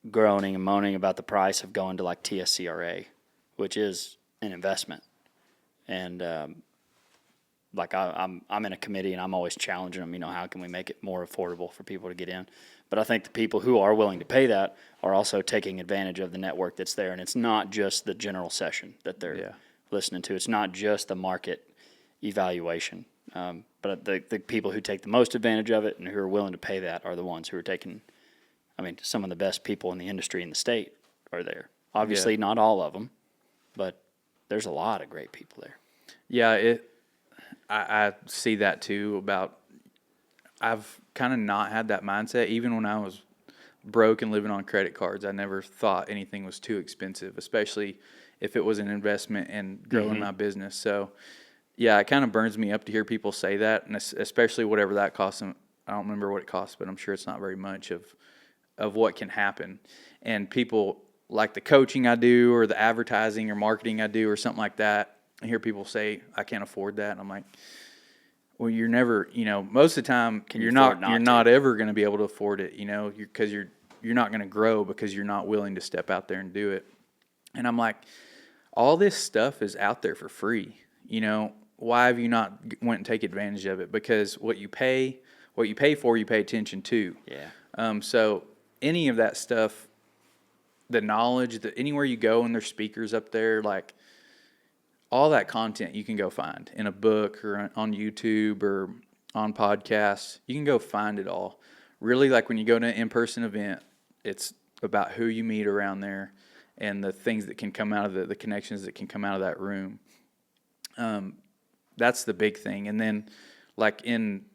groaning and moaning about the price of going to like TSCRA, which is an investment. And, I'm in a committee and I'm always challenging them, how can we make it more affordable for people to get in? But I think the people who are willing to pay that are also taking advantage of the network that's there. And it's not just the general session that they're listening to. It's not just the market evaluation. But the people who take the most advantage of it and who are willing to pay that are the ones who are taking, some of the best people in the industry in the state are there. Obviously, not all of them, but there's a lot of great people there. Yeah, I see that too. I've kind of not had that mindset. Even when I was broke and living on credit cards, I never thought anything was too expensive, especially if it was an investment in growing my business. So, yeah, it kind of burns me up to hear people say that, and especially whatever that costs them. I don't remember what it costs, but I'm sure it's not very much of what can happen. And people like the coaching I do or the advertising or marketing I do or something like that, I hear people say, I can't afford that. And I'm like, well, you're never, most of the time you're not ever going to be able to afford it, because you're not going to grow because you're not willing to step out there and do it. And I'm like, all this stuff is out there for free. Why have you not went and take advantage of it? Because what you pay for, you pay attention to. Yeah. So any of that stuff, the knowledge that anywhere you go and there's speakers up there, like all that content you can go find in a book or on YouTube or on podcasts. You can go find it all. Really, like when you go to an in-person event, it's about who you meet around there and the things that can come out of the connections that can come out of that room. That's the big thing. And then like in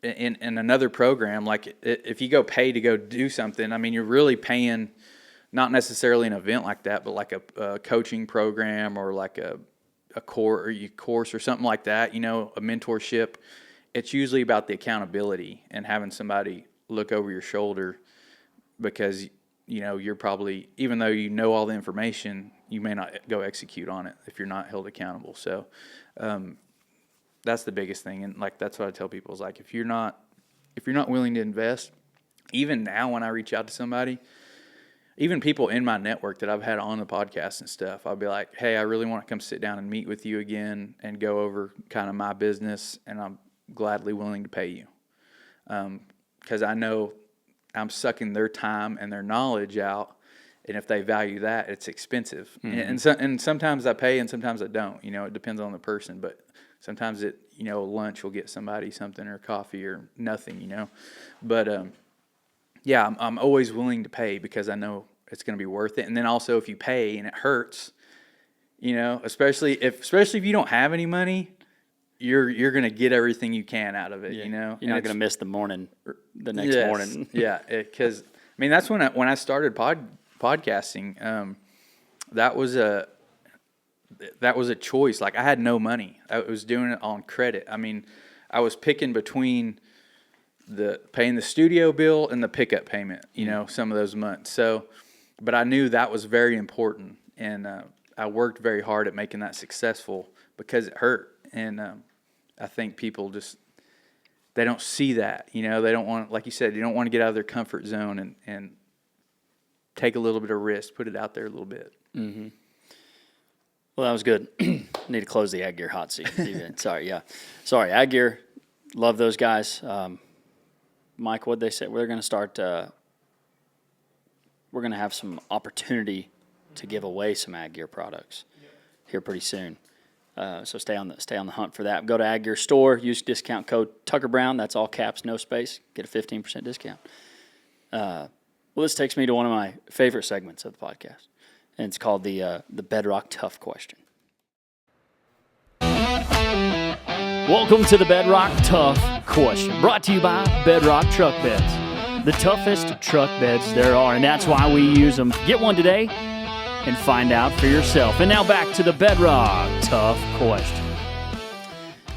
another program, like if you go pay to go do something, you're really paying not necessarily an event like that, but like a coaching program or like a course or something like that, a mentorship. It's usually about the accountability and having somebody look over your shoulder because, you're probably, even though you know all the information, you may not go execute on it if you're not held accountable. So that's the biggest thing. And like, that's what I tell people is like, if you're not willing to invest, even now when I reach out to somebody, even people in my network that I've had on the podcast and stuff, I'll be like, hey, I really want to come sit down and meet with you again and go over kind of my business, and I'm gladly willing to pay you. because I know I'm sucking their time and their knowledge out. And if they value that, it's expensive. And sometimes I pay and sometimes I don't. It depends on the person. But sometimes lunch will get somebody something or coffee or nothing, But, I'm always willing to pay because I know it's going to be worth it. And then also if you pay and it hurts, especially if you don't have any money, you're going to get everything you can out of it, You're not going to miss the next morning. Yeah, because that's when I started podcasting. That was a choice. Like I had no money. I was doing it on credit. I was picking between paying the studio bill and the pickup payment, some of those months. So, but I knew that was very important, and I worked very hard at making that successful because it hurt. And I think people they don't see that, they don't want, like you said, you don't want to get out of their comfort zone and take a little bit of risk, put it out there a little bit. Mm-hmm. Well, that was good. Need to close the Ag Gear hot seat. Sorry, Ag Gear, love those guys. Mike, what'd they say? We're going to start, we're going to have some opportunity to give away some Ag Gear products here pretty soon. So stay on the hunt for that. Go to Ag Gear store, use discount code Tucker Brown. That's all caps, no space. Get a 15% discount. Well, this takes me to one of my favorite segments of the podcast, and it's called the Bedrock Tough Question. Welcome to the Bedrock Tough Question, brought to you by Bedrock Truck Beds, the toughest truck beds there are, and that's why we use them. Get one today and find out for yourself. And now back to the Bedrock Tough Question.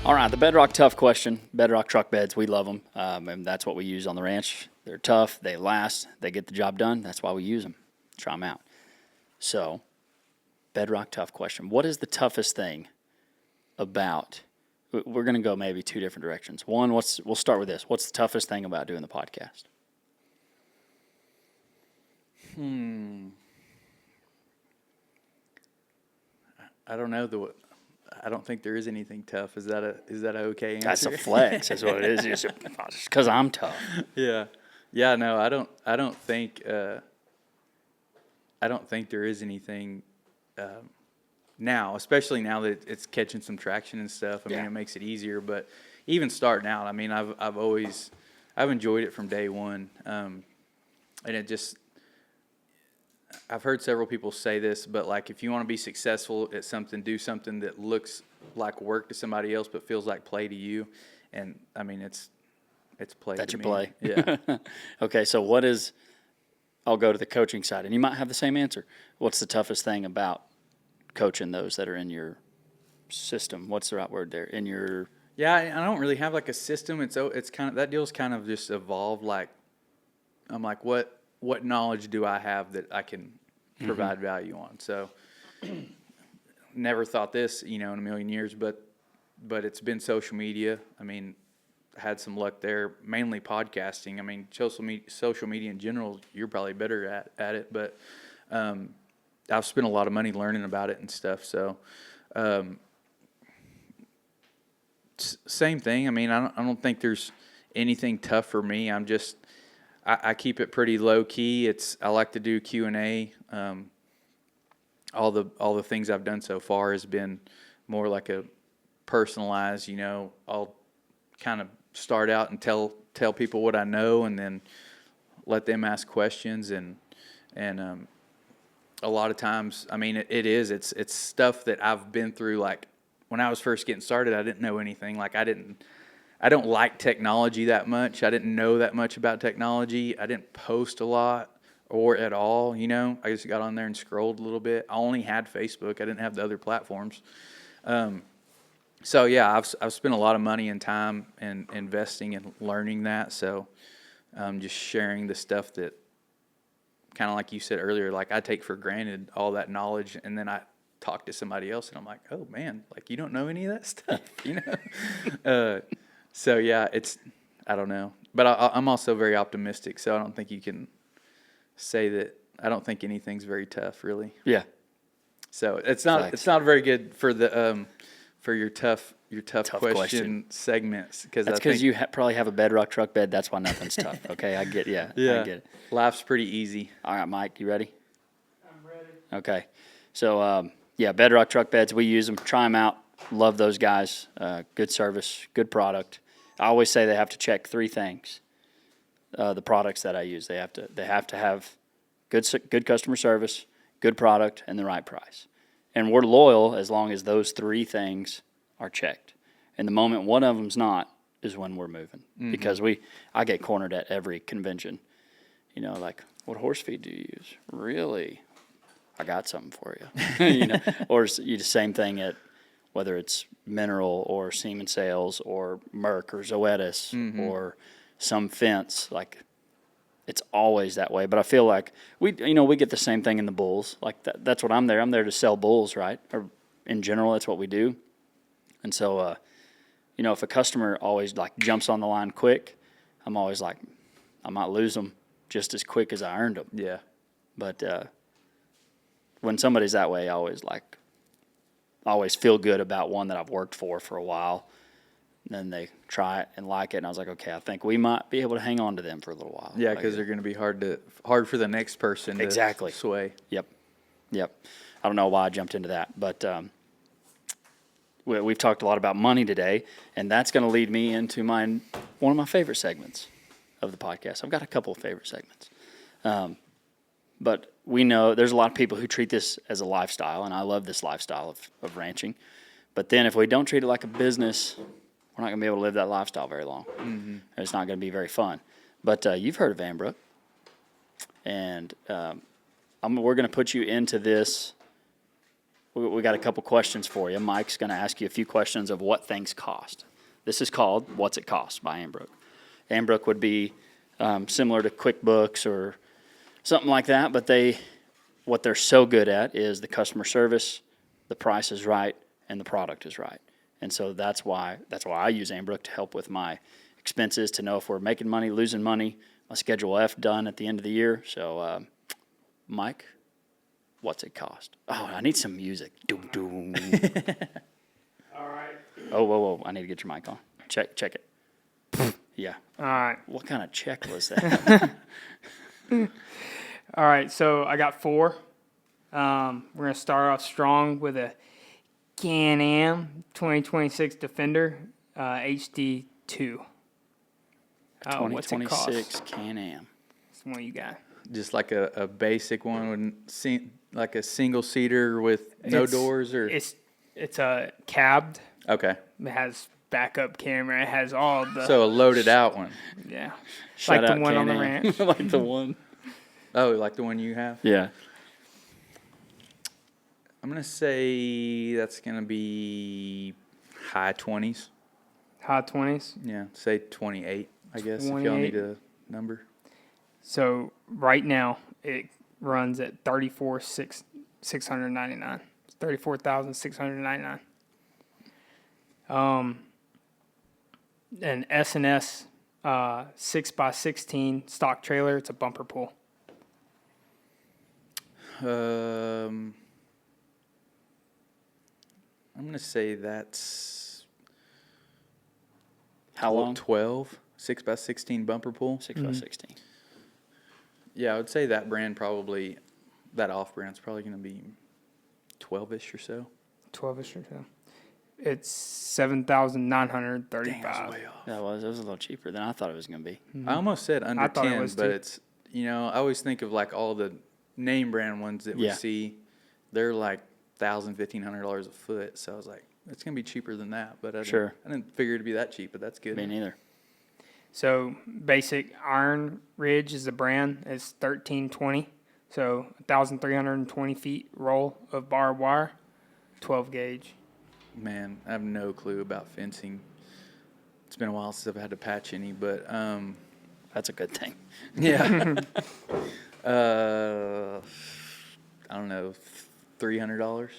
All right, the Bedrock Tough Question. Bedrock truck beds, we love them, and that's what we use on the ranch. They're tough, they last, they get the job done. That's why we use them. Try them out. So, Bedrock Tough Question. What is the toughest thing about, we're going to go maybe two different directions. One, we'll start with this. What's the toughest thing about doing the podcast? I don't know. I don't think there is anything tough. Is that a okay answer? That's a flex. That's what it is. Just because I'm tough. Yeah. Yeah. No, I don't think there is anything now, especially now that it's catching some traction and stuff. I mean, it makes it easier. But even starting out, I've enjoyed it from day one, and I've heard several people say this, but like if you want to be successful at something, do something that looks like work to somebody else but feels like play to you. And it's play. That's to your me. play. Yeah. Okay, so I'll go to the coaching side, and you might have the same answer. What's the toughest thing about coaching those that are in your system? What's the right word there? In your... Yeah, I don't really have like a system. It's kind of, that deal's kind of just evolved. Like, I'm like, what knowledge do I have that I can provide value on? So never thought this, in a million years, but it's been social media. Had some luck there, mainly podcasting. Social media in general, you're probably better at it, but I've spent a lot of money learning about it and stuff. So same thing. I don't think there's anything tough for me. I keep it pretty low key. I like to do Q&A. All the things I've done so far has been more like a personalized, I'll kind of start out and tell people what I know and then let them ask questions and a lot of times, it's stuff that I've been through. Like when I was first getting started, I didn't know anything. Like I don't like technology that much. I didn't know that much about technology. I didn't post a lot or at all, I just got on there and scrolled a little bit. I only had Facebook. I didn't have the other platforms. So yeah, I've spent a lot of money and time and investing and learning that. So just sharing the stuff that, kind of like you said earlier, like I take for granted all that knowledge, and then I talk to somebody else and I'm like, oh man, like you don't know any of that stuff, So yeah, I don't know, but I'm also very optimistic, so I don't think you can say that. I don't think anything's very tough, really. Yeah. So it's not very good for the for your tough your tough Tough question question. segments because That's because you probably have a bedrock truck bed. That's why nothing's tough. Okay, I get I get it. life's pretty easy. All right, Mike, you ready? I'm ready. Okay. So, bedrock truck beds, we use them. Try them out. Love those guys. Good service, good product. I always say they have to check three things. The products that I use, they have to have good customer service, good product, and the right price. And we're loyal as long as those three things are checked. And the moment one of them's not is when we're moving. Because I get cornered at every convention. You know, like, what horse feed do you use? Really? I got something for you. You know, or the same thing at whether it's Mineral or Semen Sales or Merck or Zoetis or some fence. Like, it's always that way. But I feel like we get the same thing in the bulls. Like that's what I'm there. I'm there to sell bulls, right? Or in general, that's what we do. And so, if a customer always like jumps on the line quick, I'm always like, I might lose them just as quick as I earned them. Yeah. But when somebody's that way, I always feel good about one that I've worked for a while. And then they try it and like it, and I was like, okay, I think we might be able to hang on to them for a little while. Yeah, because they're going to be hard for the next person to sway. Yep. I don't know why I jumped into that, but we've talked a lot about money today, and that's going to lead me into one of my favorite segments of the podcast. I've got a couple of favorite segments. But we know there's a lot of people who treat this as a lifestyle, and I love this lifestyle of ranching. But then if we don't treat it like a business, we're not going to be able to live that lifestyle very long. Mm-hmm. It's not going to be very fun. But you've heard of Ambrook, and we're going to put you into this. We got a couple questions for you. Mike's going to ask you a few questions of what things cost. This is called What's It Cost by Ambrook. Ambrook would be similar to QuickBooks or something like that, but what they're so good at is the customer service, the price is right, and the product is right. And so that's why I use Ambrook to help with my expenses, to know if we're making money, losing money, my Schedule F done at the end of the year. So, Mike, what's it cost? Oh, I need some music. Doom, doom. All right. Oh, whoa. I need to get your mic on. Check it. Yeah. All right. What kind of check was that? All right, so I got 4. We're going to start off strong with a Can-Am 2026 Defender HD2. What's it cost? 2026 Can-Am. That's the one you got. Just like a basic one, like a single seater with no doors, or it's a cabbed. Okay. It has backup camera. It has all the So a loaded out one. yeah, Shout like the out one on the Can-Am. ranch. Like the one. Oh, like the one you have? Yeah. I'm going to say that's going to be high 20s. High 20s. Yeah, say 28, I guess, if y'all 28. need a number. So right now it runs at $34,699. It's $34,699. An S&S 6x16 stock trailer. It's a bumper pull. I'm going to say that's How long? 12, 6x16 bumper pull. 6x16. Yeah, I would say that off-brand's probably going to be 12-ish or so. 12ish or so. It's $7,935. Dang, that's way off. That was. It was a little cheaper than I thought it was going to be. I almost said under I thought it 10, was but too. it's, I always think of like all the name brand ones that we Yeah. see. They're like $1,000, $1,500 a foot. So I was like, it's going to be cheaper than that. But I didn't figure it to be that cheap, but that's good. Me neither. So basic Iron Ridge is the brand. It's 1320. So 1,320 feet roll of barbed wire, 12 gauge. Man, I have no clue about fencing. It's been a while since I've had to patch any, but That's a good thing. yeah. I don't know, $300.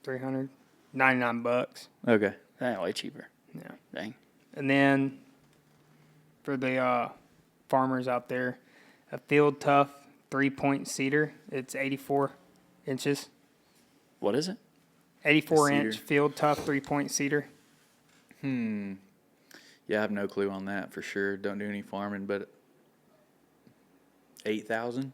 $399. Okay. That way cheaper. Yeah. Dang. And then for the farmers out there, a Field Tough 3-point cedar. It's 84 inches. What is it? 84 A cedar. inch Field Tough 3-point cedar. Yeah, I have no clue on that for sure. Don't do any farming, but 8,000.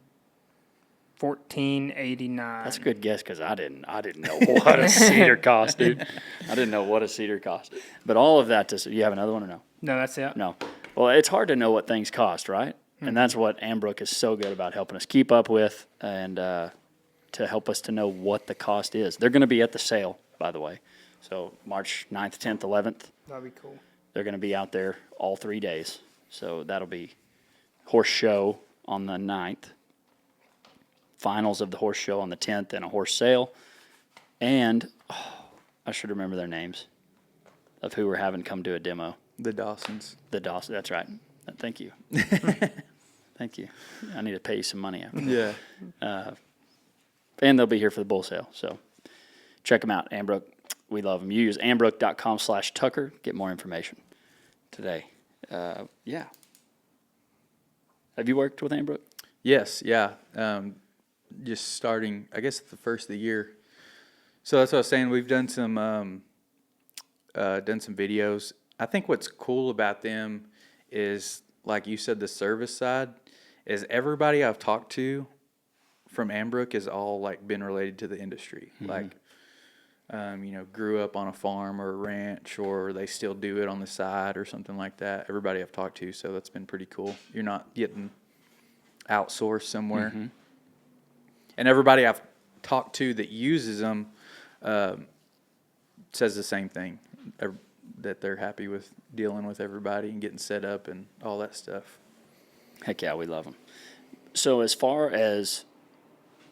1489. That's a good guess because I didn't know what a cedar cost, dude. I didn't know what a cedar cost. But all of that, you have another one or no? No, that's it. No. Well, it's hard to know what things cost, right? And that's what Ambrook is so good about helping us keep up with and to help us to know what the cost is. They're going to be at the sale, by the way. So March 9th, 10th, 11th. That'd be cool. They're going to be out there all 3 days. So that'll be horse show on the 9th, finals of the horse show on the 10th, and a horse sale. And I should remember their names of who we're having come do a demo. The Dawsons. The Dawson, that's right. Thank you. Thank you. I need to pay you some money after. Yeah. And they'll be here for the bull sale. So check them out, Ambrook. We love them. You use ambrook.com/Tucker. Get more information today. Yeah. Have you worked with Ambrook? Yes, yeah. Just starting, I guess, at the first of the year. So that's what I was saying. We've done some videos. I think what's cool about them is, like you said, the service side is everybody I've talked to from Ambrook is all like been related to the industry. Mm-hmm. Like, grew up on a farm or a ranch, or they still do it on the side or something like that. Everybody I've talked to, so that's been pretty cool. You're not getting outsourced somewhere. Mm-hmm. And everybody I've talked to that uses them says the same thing, that they're happy with dealing with everybody and getting set up and all that stuff. Heck yeah, we love them. So as far as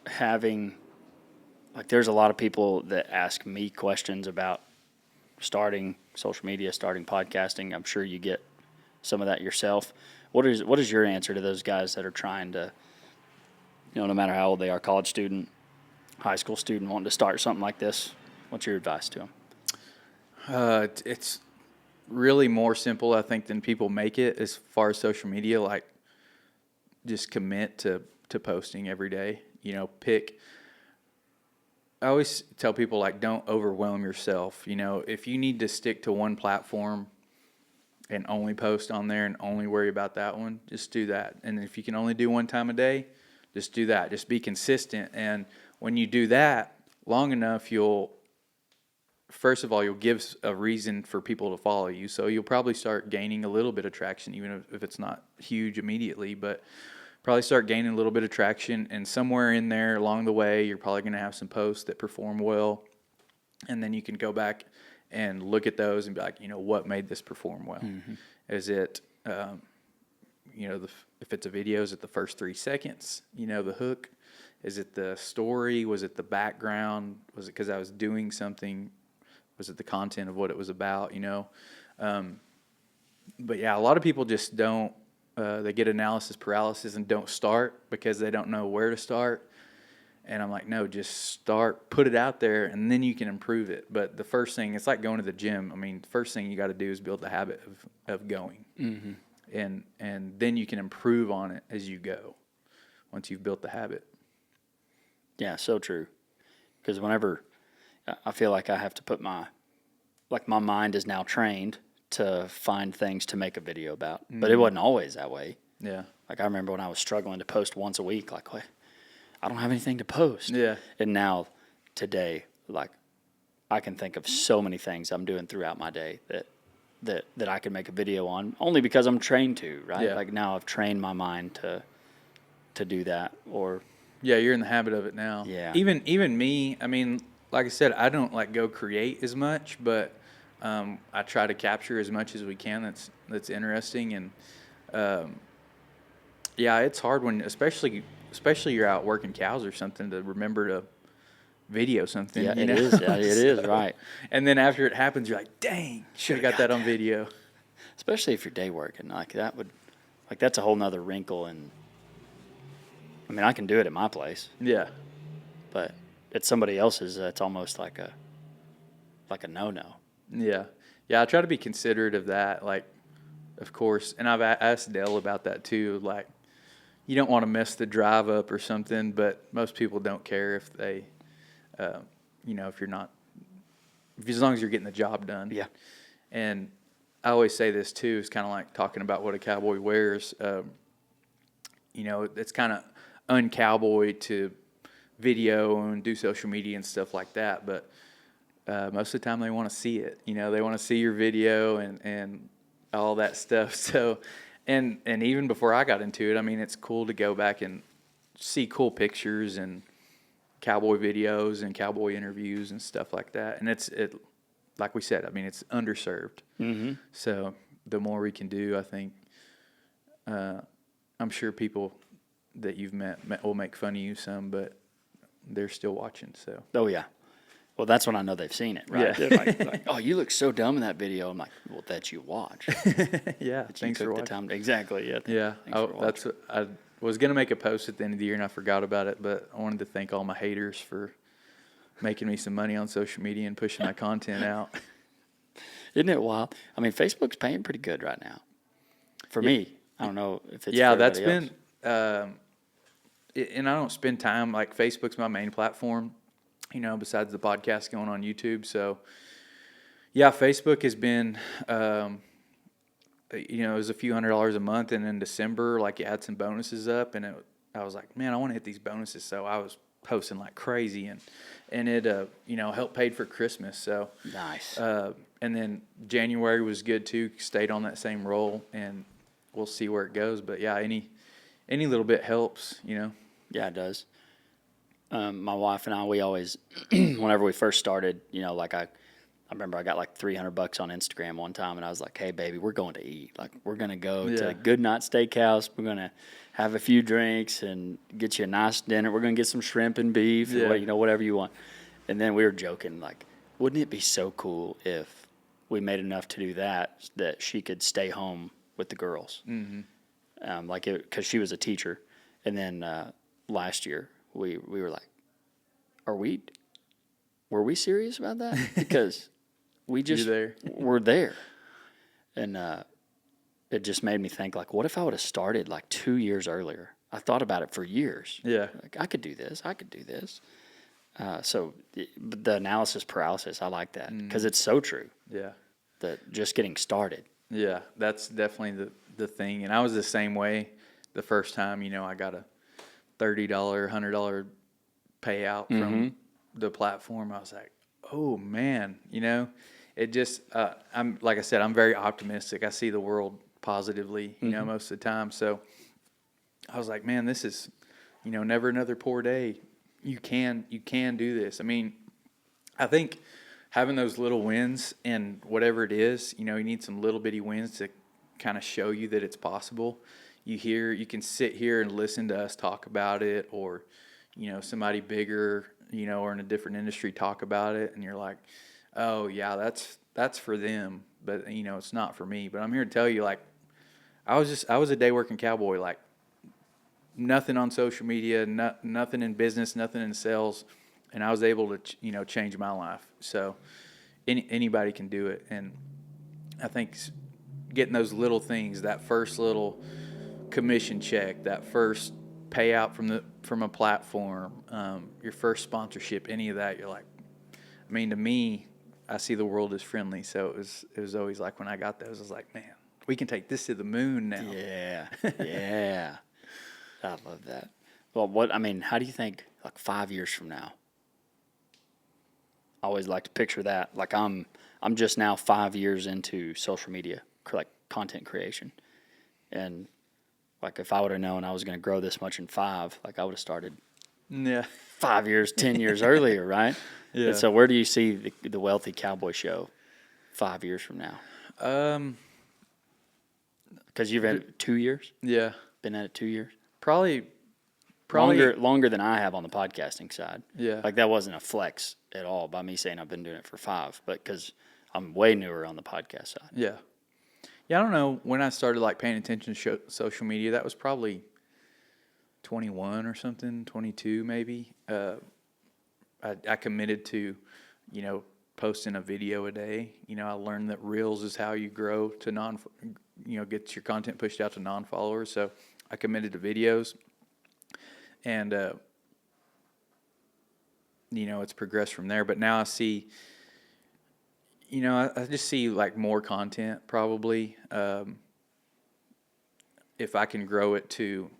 having, like, there's a lot of people that ask me questions about starting social media, starting podcasting. I'm sure you get some of that yourself. What is your answer to those guys that are trying to, no matter how old they are, college student, high school student, wanting to start something like this? What's your advice to them? It's really more simple, I think, than people make it as far as social media. Like, just commit to posting every day. I always tell people, like, don't overwhelm yourself. If you need to stick to one platform and only post on there and only worry about that one, just do that. And if you can only do one time a day, just do that. Just be consistent. And when you do that long enough, you'll give a reason for people to follow you. So you'll probably start gaining a little bit of traction, even if it's not huge immediately, but probably start gaining a little bit of traction. And somewhere in there along the way, you're probably going to have some posts that perform well. And then you can go back and look at those and be like, what made this perform well? Mm-hmm. Is it, if it's a video, is it the first 3 seconds, the hook? Is it the story? Was it the background? Was it because I was doing something? Was it the content of what it was about, But yeah, a lot of people just don't, they get analysis paralysis and don't start because they don't know where to start. And I'm like, no, just start, put it out there, and then you can improve it. But the first thing, it's like going to the gym. I mean, the first thing you got to do is build the habit of going. Mm-hmm. And then you can improve on it as you go once you've built the habit. Yeah, so true. Because whenever I feel like I have to put my mind is now trained to find things to make a video about. Mm-hmm. But it wasn't always that way. Yeah. Like, I remember when I was struggling to post once a week, like, wait, I don't have anything to post. Yeah. And now, today, like, I can think of so many things I'm doing throughout my day that I can make a video on, only because I'm trained to, right? Yeah. Like, now I've trained my mind to do that. Or yeah, you're in the habit of it now. Yeah. Even me, I mean, like I said, I don't go create as much, but I try to capture as much as we can that's interesting. And yeah, it's hard when, especially you're out working cows or something, to remember to video something. Yeah, it is. Yeah, it is, right. And then after it happens, you're like, dang, should have got that on video. Especially if you're day working, that's a whole nother wrinkle. And I mean, I can do it at my place. Yeah. But at somebody else's, it's almost like a no-no. Yeah. Yeah, I try to be considerate of that, of course. And I've asked Dale about that too. Like, you don't want to mess the drive up or something, but most people don't care if they, if you're not, as long as you're getting the job done. Yeah. And I always say this too, it's kind of like talking about what a cowboy wears. You know, it's kind of un-cowboy to video and do social media and stuff like that. But most of the time they want to see it. You know, they want to see your video and all that stuff. So, and even before I got into it, I mean, it's cool to go back and see cool pictures and cowboy videos and cowboy interviews and stuff like that. And it like we said, I mean, it's underserved. Mm-hmm. So the more we can do, I think, I'm sure people that you've met will make fun of you some, but they're still watching. So. Oh yeah. Well, that's when I know they've seen it, right? Yeah. They're like, oh, you look so dumb in that video. I'm like, well, that you watch. Yeah. That Thanks you for took the watching. time. Exactly. Yeah. Yeah. Thanks for watching. I was gonna make a post at the end of the year and I forgot about it, but I wanted to thank all my haters for making me some money on social media and pushing my content out. Isn't it wild? I mean, Facebook's paying pretty good right now. For me, I don't know if it's Yeah, for that's everybody been, else. and I don't spend time, like Facebook's my main platform, you know, besides the podcast going on YouTube. So yeah, Facebook has been, you know, it was a few $100s a month, and in December, like, it had some bonuses up, and I was like, man, I want to hit these bonuses. So I was posting like crazy, and it, you know, helped paid for Christmas. So Nice. and then January was good too. Stayed on that same roll, and we'll see where it goes. But yeah, any little bit helps, you know. Yeah, it does. My wife and I, we always, whenever we first started, you know, like I remember I got like $300 on Instagram one time, and I was like, hey, baby, we're going to eat. Like, we're going to go to Good Night Steakhouse. We're going to have a few drinks and get you a nice dinner. We're going to get some shrimp and beef, or, you know, whatever you want. And then we were joking, like, wouldn't it be so cool if we made enough to do that she could stay home with the girls? Mm-hmm. Like, because she was a teacher. And then last year, we were like, were we serious about that? Because we just were there. And it just made me think, like, what if I would have started like 2 years earlier? I thought about it for years. Yeah. Like, I could do this. So the analysis paralysis, I like that because it's so true. Yeah. That just getting started. Yeah, that's definitely the thing. And I was the same way the first time, you know, I got a $30, $100 payout from the platform. I was like, oh man, you know, it just, I'm, like I said, I'm very optimistic. I see the world positively, you know, most of the time. So I was like, man, this is, you know, never another poor day. You can do this. I mean, I think having those little wins and whatever it is, you know, you need some little bitty wins to kind of show you that it's possible. You can sit here and listen to us talk about it, or, you know, somebody bigger, you know, or in a different industry talk about it, and you're like, oh yeah, that's for them, but, you know, it's not for me. But I'm here to tell you, like, I was a day working cowboy, like, nothing on social media, nothing in business, nothing in sales, and I was able to, you know, change my life. So anybody can do it, and I think getting those little things, that first little commission check, that first payout from a platform, your first sponsorship, any of that, you're like, I mean, to me, I see the world as friendly. So it was always like, when I got those, I was like, man, we can take this to the moon now. Yeah. Yeah. I love that. Well, how do you think, like, 5 years from now? I always like to picture that. Like, I'm just now 5 years into social media, like content creation. And, like, if I would have known I was going to grow this much in 5, like, I would have started 5 years, 10 years earlier, right? Yeah. And so where do you see the Wealthy Cowboy Show 5 years from now? Because you've had it 2 years? Yeah. Been at it 2 years? Probably Longer than I have on the podcasting side. Yeah. Like, that wasn't a flex at all by me saying I've been doing it for 5, but because I'm way newer on the podcast side. Yeah. Yeah, I don't know when I started, like, paying attention to social media. That was probably 21 or something, 22 maybe. I committed to, you know, posting a video a day. You know, I learned that Reels is how you grow to get your content pushed out to non-followers. So I committed to videos, and, you know, it's progressed from there. But now I see, You know, I just see like more content probably. If I can grow it to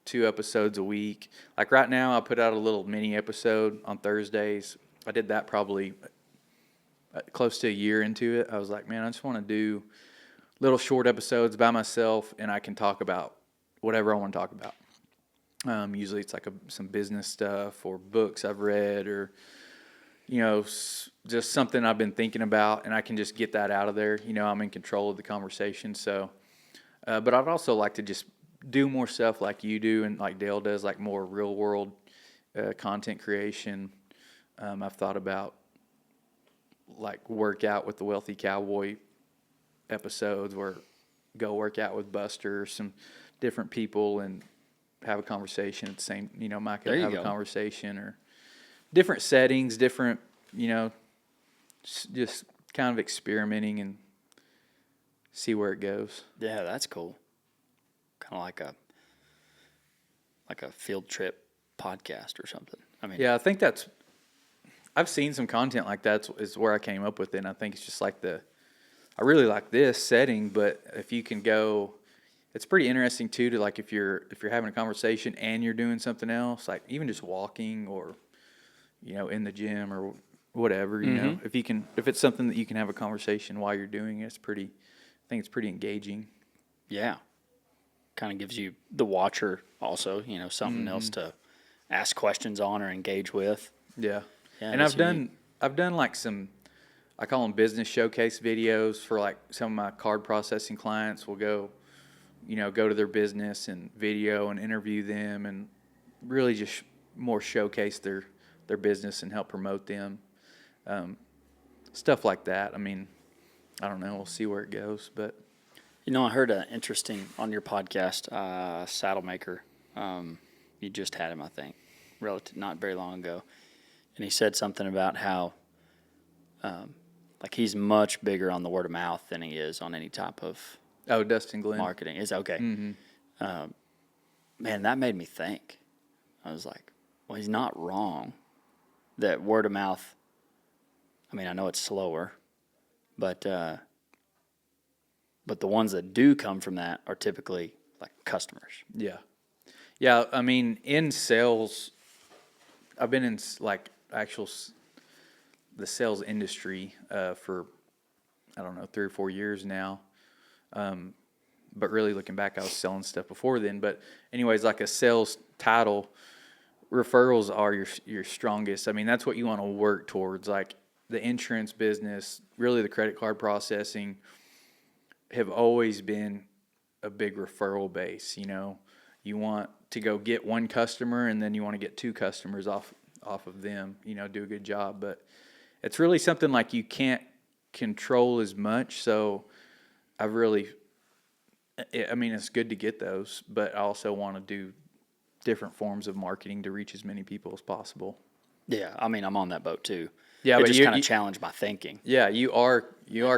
2 episodes a week. Like right now, I put out a little mini episode on Thursdays. I did that probably close to a year into it. I was like, man, I just want to do little short episodes by myself, and I can talk about whatever I want to talk about. Usually it's like some business stuff or books I've read or, you know, just something I've been thinking about, and I can just get that out of there. You know, I'm in control of the conversation. So, but I'd also like to just do more stuff like you do and like Dale does, like more real world content creation. I've thought about like work out with the Wealthy Cowboy episodes, where go work out with Buster or some different people and have a conversation at the same, you know, Mike and have a conversation, or different settings, different, you know, just kind of experimenting and see where it goes. Yeah, that's cool. Kind of like a field trip podcast or something. I mean, yeah, I think I've seen some content like that is where I came up with it. And I think it's just like I really like this setting, but if you can go, it's pretty interesting too, to like, if you're having a conversation and you're doing something else, like even just walking or, you know, in the gym or whatever, you know, if it's something that you can have a conversation while you're doing it, I think it's pretty engaging. Yeah. Kind of gives you, the watcher, also, you know, something else to ask questions on or engage with. Yeah. Yeah, And I've done like some, I call them business showcase videos for like some of my card processing clients. Will go to their business and video and interview them and really just more showcase their business and help promote them. Stuff like that. I mean, I don't know. We'll see where it goes, but. You know, I heard interesting on your podcast, Saddle Maker. You just had him, I think, not very long ago. And he said something about how, like, he's much bigger on the word of mouth than he is on any type of Dustin Glenn marketing. Is okay. Mm-hmm. Man, that made me think. I was like, well, he's not wrong. That word of mouth, I mean, I know it's slower, but the ones that do come from that are typically like customers. Yeah. Yeah, I mean, in sales, I've been in like the sales industry for, I don't know, 3 or 4 years now. But really looking back, I was selling stuff before then. But anyways, like a sales title, referrals are your strongest. I mean, that's what you want to work towards. Like the insurance business, really the credit card processing have always been a big referral base. You know, you want to go get one customer and then you want to get 2 customers off of them, you know, do a good job. But it's really something like you can't control as much. So I mean, it's good to get those, but I also want to do different forms of marketing to reach as many people as possible. Yeah, I mean, I'm on that boat too. Yeah, it but just kind of challenged my thinking. Yeah, you are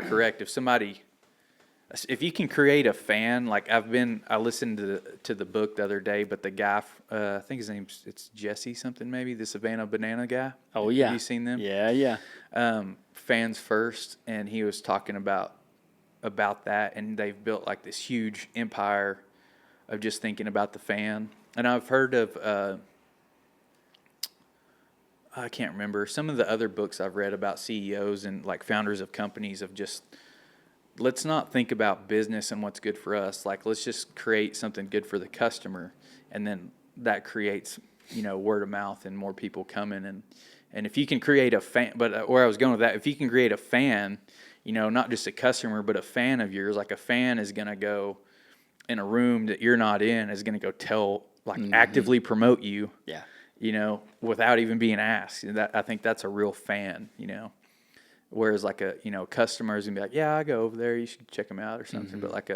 correct. If you can create a fan, like I listened to the book the other day, but the guy, I think his it's Jesse something maybe, the Savannah Banana guy. Oh yeah, have you seen them? Yeah. Fans First, and he was talking about that, and they've built like this huge empire of just thinking about the fan. And I've heard of I can't remember some of the other books I've read about CEOs and like founders of companies of just, let's not think about business and what's good for us. Like, let's just create something good for the customer, and then that creates, you know, word of mouth and more people coming. And if you can create a fan, but where I was going with that, if you can create a fan, you know, not just a customer, but a fan of yours, like a fan is going to go in a room that you're not in, is going to go tell, like actively promote you, you know, without even being asked. I think that's a real fan, you know. Whereas like a, you know, customer is going to be like, yeah, I go over there, you should check them out or something. But like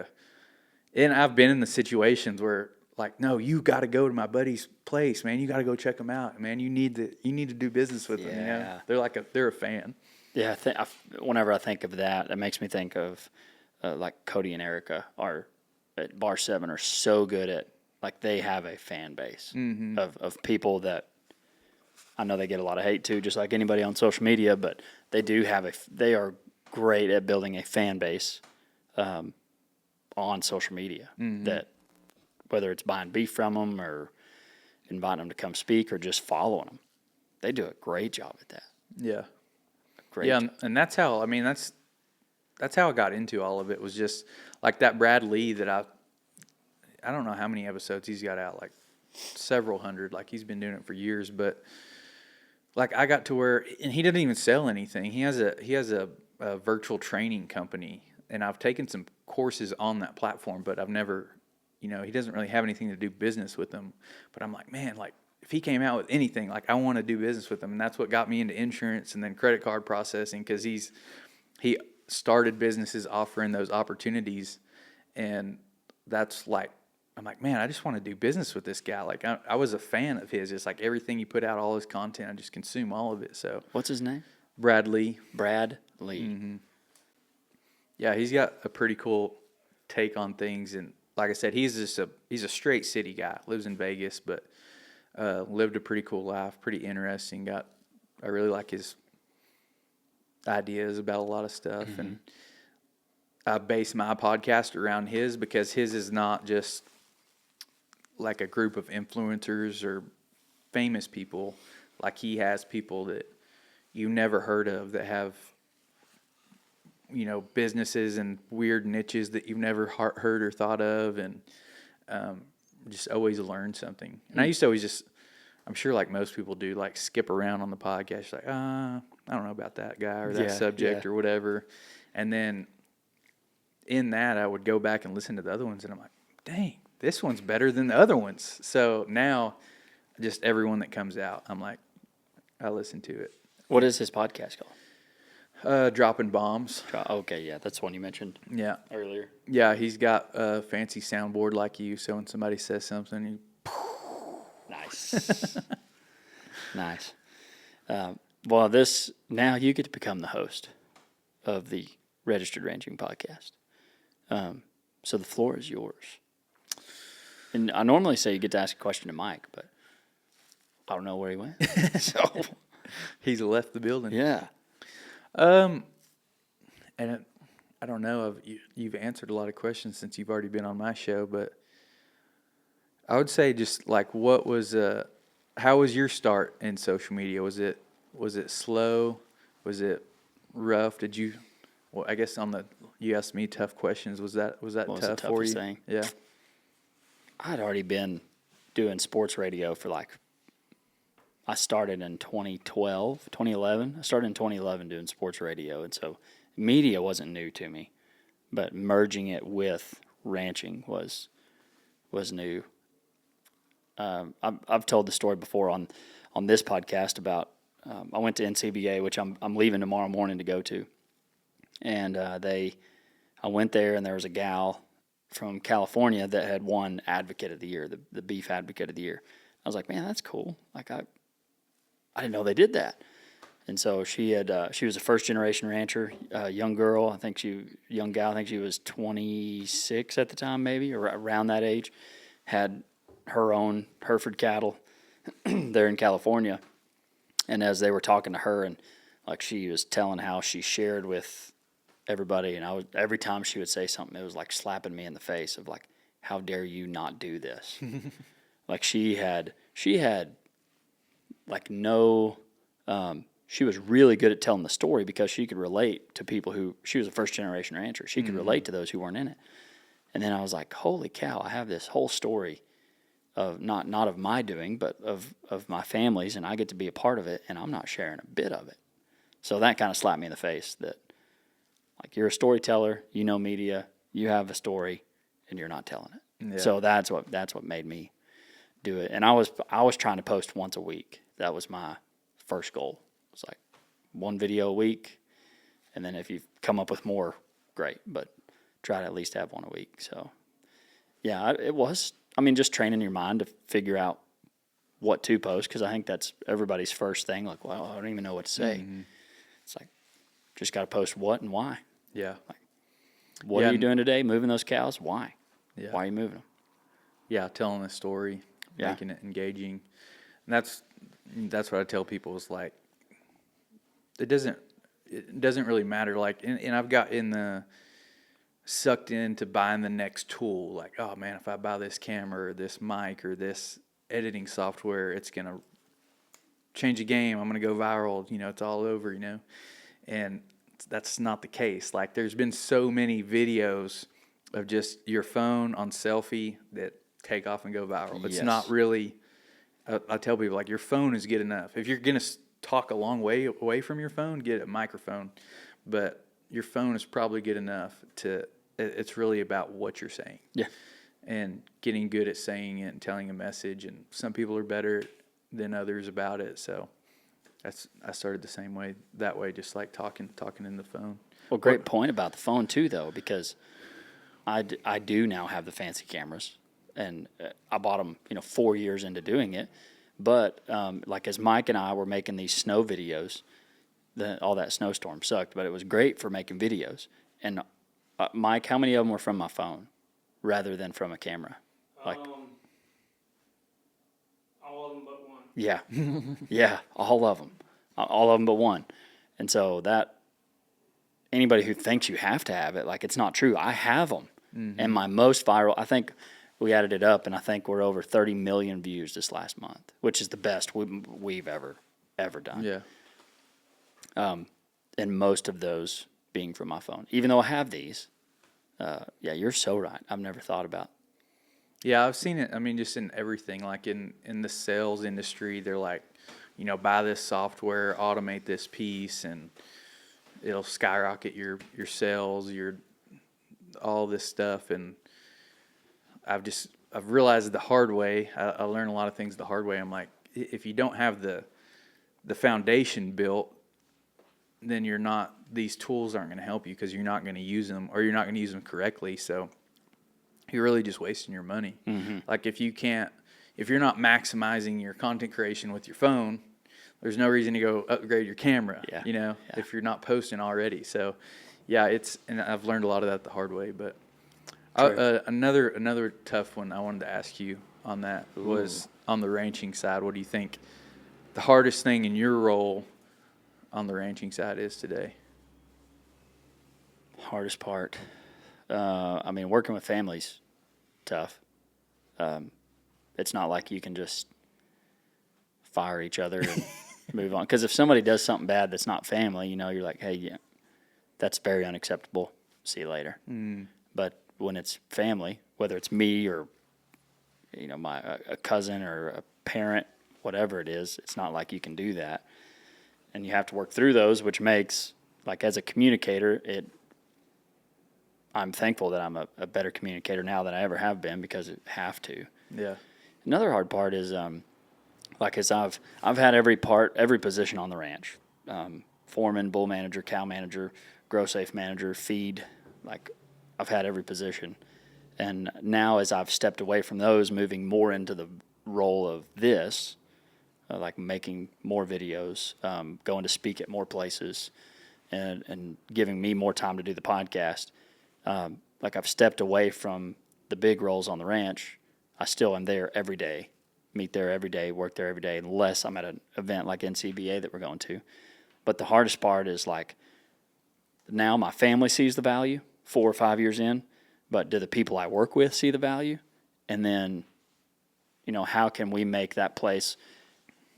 and I've been in the situations where like, no, you got to go to my buddy's place, man. You got to go check them out, man. You need to do business with them. You know, they're a fan. Yeah, whenever I think of that, that makes me think of like Cody and Erica are at Bar 7 are so good at, like, they have a fan base of people that I know they get a lot of hate too, just like anybody on social media, but they do have they are great at building a fan base on social media. That whether it's buying beef from them or inviting them to come speak or just following them, they do a great job at that. Yeah. Great. Yeah, job. and that's how, I mean, that's how I got into all of it, was just like that Brad Lee that I don't know how many episodes he's got out, like several hundred, like he's been doing it for years, but like I got to where, and he didn't even sell anything. He has a virtual training company, and I've taken some courses on that platform, but I've never, he doesn't really have anything to do business with them. But I'm like, man, like if he came out with anything, like I want to do business with him. And that's what got me into insurance and then credit card processing, because he started businesses offering those opportunities. And that's like, I'm like, man, I just want to do business with this guy. Like I was a fan of his. It's like everything he put out, all his content, I just consume all of it. So What's his name? Brad Lee. Brad Lee. Mm-hmm. Yeah, he's got a pretty cool take on things. And like I said, he's a straight city guy, lives in Vegas, but lived a pretty cool life, pretty interesting. I really like his ideas about a lot of stuff. And I base my podcast around his, because his is not just like a group of influencers or famous people. Like he has people that you never heard of that have, businesses and weird niches that you've never heard or thought of, and just always learn something. And I used to always I'm sure like most people do, like skip around on the podcast, like, I don't know about that guy or that subject or whatever. And then in that, I would go back and listen to the other ones, and I'm like, dang, this one's better than the other ones. So now just everyone that comes out, I'm like, I listen to it. What is his podcast called? Dropping Bombs. Okay, yeah, that's one you mentioned earlier. Yeah, he's got a fancy soundboard like you, so when somebody says something, you... Nice. Nice. Well, now you get to become the host of the Registered Ranching Podcast. So the floor is yours. And I normally say you get to ask a question to Mike, but I don't know where he went. So he's left the building. Yeah. And I don't know, you've answered a lot of questions since you've already been on my show, but I would say just like, how was your start in social media? Was it slow? Was it rough? I guess you asked me tough questions. Was that tough for you? Thing? Yeah. I'd already been doing sports radio for I started in 2011. I started in 2011 doing sports radio, and so media wasn't new to me, but merging it with ranching was new. I've told the story before on this podcast about I went to NCBA, which I'm leaving tomorrow morning to go to, and I went there, and there was a gal from California that had won Advocate of the Year, the Beef Advocate of the Year. I was like, man, that's cool. Like I didn't know they did that. And so she was a first generation rancher, young girl. Young gal. I think she was 26 at the time, maybe, or around that age. Had her own Hereford cattle there in California. And as they were talking to her, and like she was telling how she shared with everybody, and every time she would say something, it was like slapping me in the face of like, how dare you not do this? Like she had like no, she was really good at telling the story because she could relate to people she was a first generation rancher. She could relate to those who weren't in it. And then I was like, holy cow, I have this whole story of not of my doing, but of my family's, and I get to be a part of it, and I'm not sharing a bit of it. So that kind of slapped me in the face that, like, you're a storyteller, media, you have a story, and you're not telling it. Yeah. So that's what made me do it. And I was trying to post once a week. That was my first goal. It was like one video a week, and then if you come up with more, great, but try to at least have one a week. So, yeah, it was. I mean, just training your mind to figure out what to post, because I think that's everybody's first thing. Like, well, I don't even know what to say. Mm-hmm. It's like, just got to post what and why. Yeah. Like, what are you doing today? Moving those cows? Why? Yeah. Why are you moving them? Yeah, telling a story, making it engaging. And that's what I tell people is like, it doesn't, it doesn't really matter. Like, and I've got sucked into buying the next tool. Like, oh man, if I buy this camera or this mic or this editing software, it's going to change the game. I'm going to go viral. It's all over, and that's not the case. Like, there's been so many videos of just your phone on selfie that take off and go viral. It's not really, I tell people, like, your phone is good enough. If you're going to talk a long way away from your phone, get a microphone. But your phone is probably good enough it's really about what you're saying. Yeah. And getting good at saying it and telling a message. And some people are better than others about it. So I started the same way, that way, just like talking in the phone. Well, great point about the phone too, though, because I do now have the fancy cameras, and I bought them, 4 years into doing it. But like as Mike and I were making these snow videos, all that snowstorm sucked, but it was great for making videos. And Mike, how many of them were from my phone rather than from a camera? Like, all of them but one. Yeah, yeah, all of them but one. And so that anybody who thinks you have to have it, like, it's not true. I have them, and my most viral, I think. We added it up, and I think we're over 30 million views this last month, which is the best we've ever done. Yeah. And most of those being from my phone, even though I have these. Yeah, you're so right. I've never thought about. Yeah, I've seen it. I mean, just in everything, like in the sales industry, they're like, buy this software, automate this piece, and it'll skyrocket your sales, all this stuff. And I've realized the hard way. I learned a lot of things the hard way. I'm like, if you don't have the foundation built, then these tools aren't going to help you, because you're not going to use them, or you're not going to use them correctly. So you're really just wasting your money. Mm-hmm. Like, if you're not maximizing your content creation with your phone, there's no reason to go upgrade your camera, if you're not posting already. So yeah, and I've learned a lot of that the hard way. But another tough one I wanted to ask you on that was on the ranching side. What do you think the hardest thing in your role on the ranching side is today? Hardest part. I mean, working with families, tough. It's not like you can just fire each other and move on. Because if somebody does something bad that's not family, you're like, hey, yeah, that's very unacceptable. See you later. But when it's family, whether it's me or a cousin or a parent, whatever it is, it's not like you can do that. And you have to work through those, which makes, like, as a communicator, I'm thankful that I'm a better communicator now than I ever have been, because I have to. Yeah. Another hard part is, as I've had every position on the ranch, foreman, bull manager, cow manager, grow safe manager, feed, like, I've had every position. And now, as I've stepped away from those, moving more into the role of this, like making more videos, going to speak at more places, and giving me more time to do the podcast. Like, I've stepped away from the big roles on the ranch. I still am there every day, meet there every day, work there every day, unless I'm at an event like NCBA that we're going to. But the hardest part is, like, now my family sees the value 4 or 5 years in, but do the people I work with see the value? And then, how can we make that place,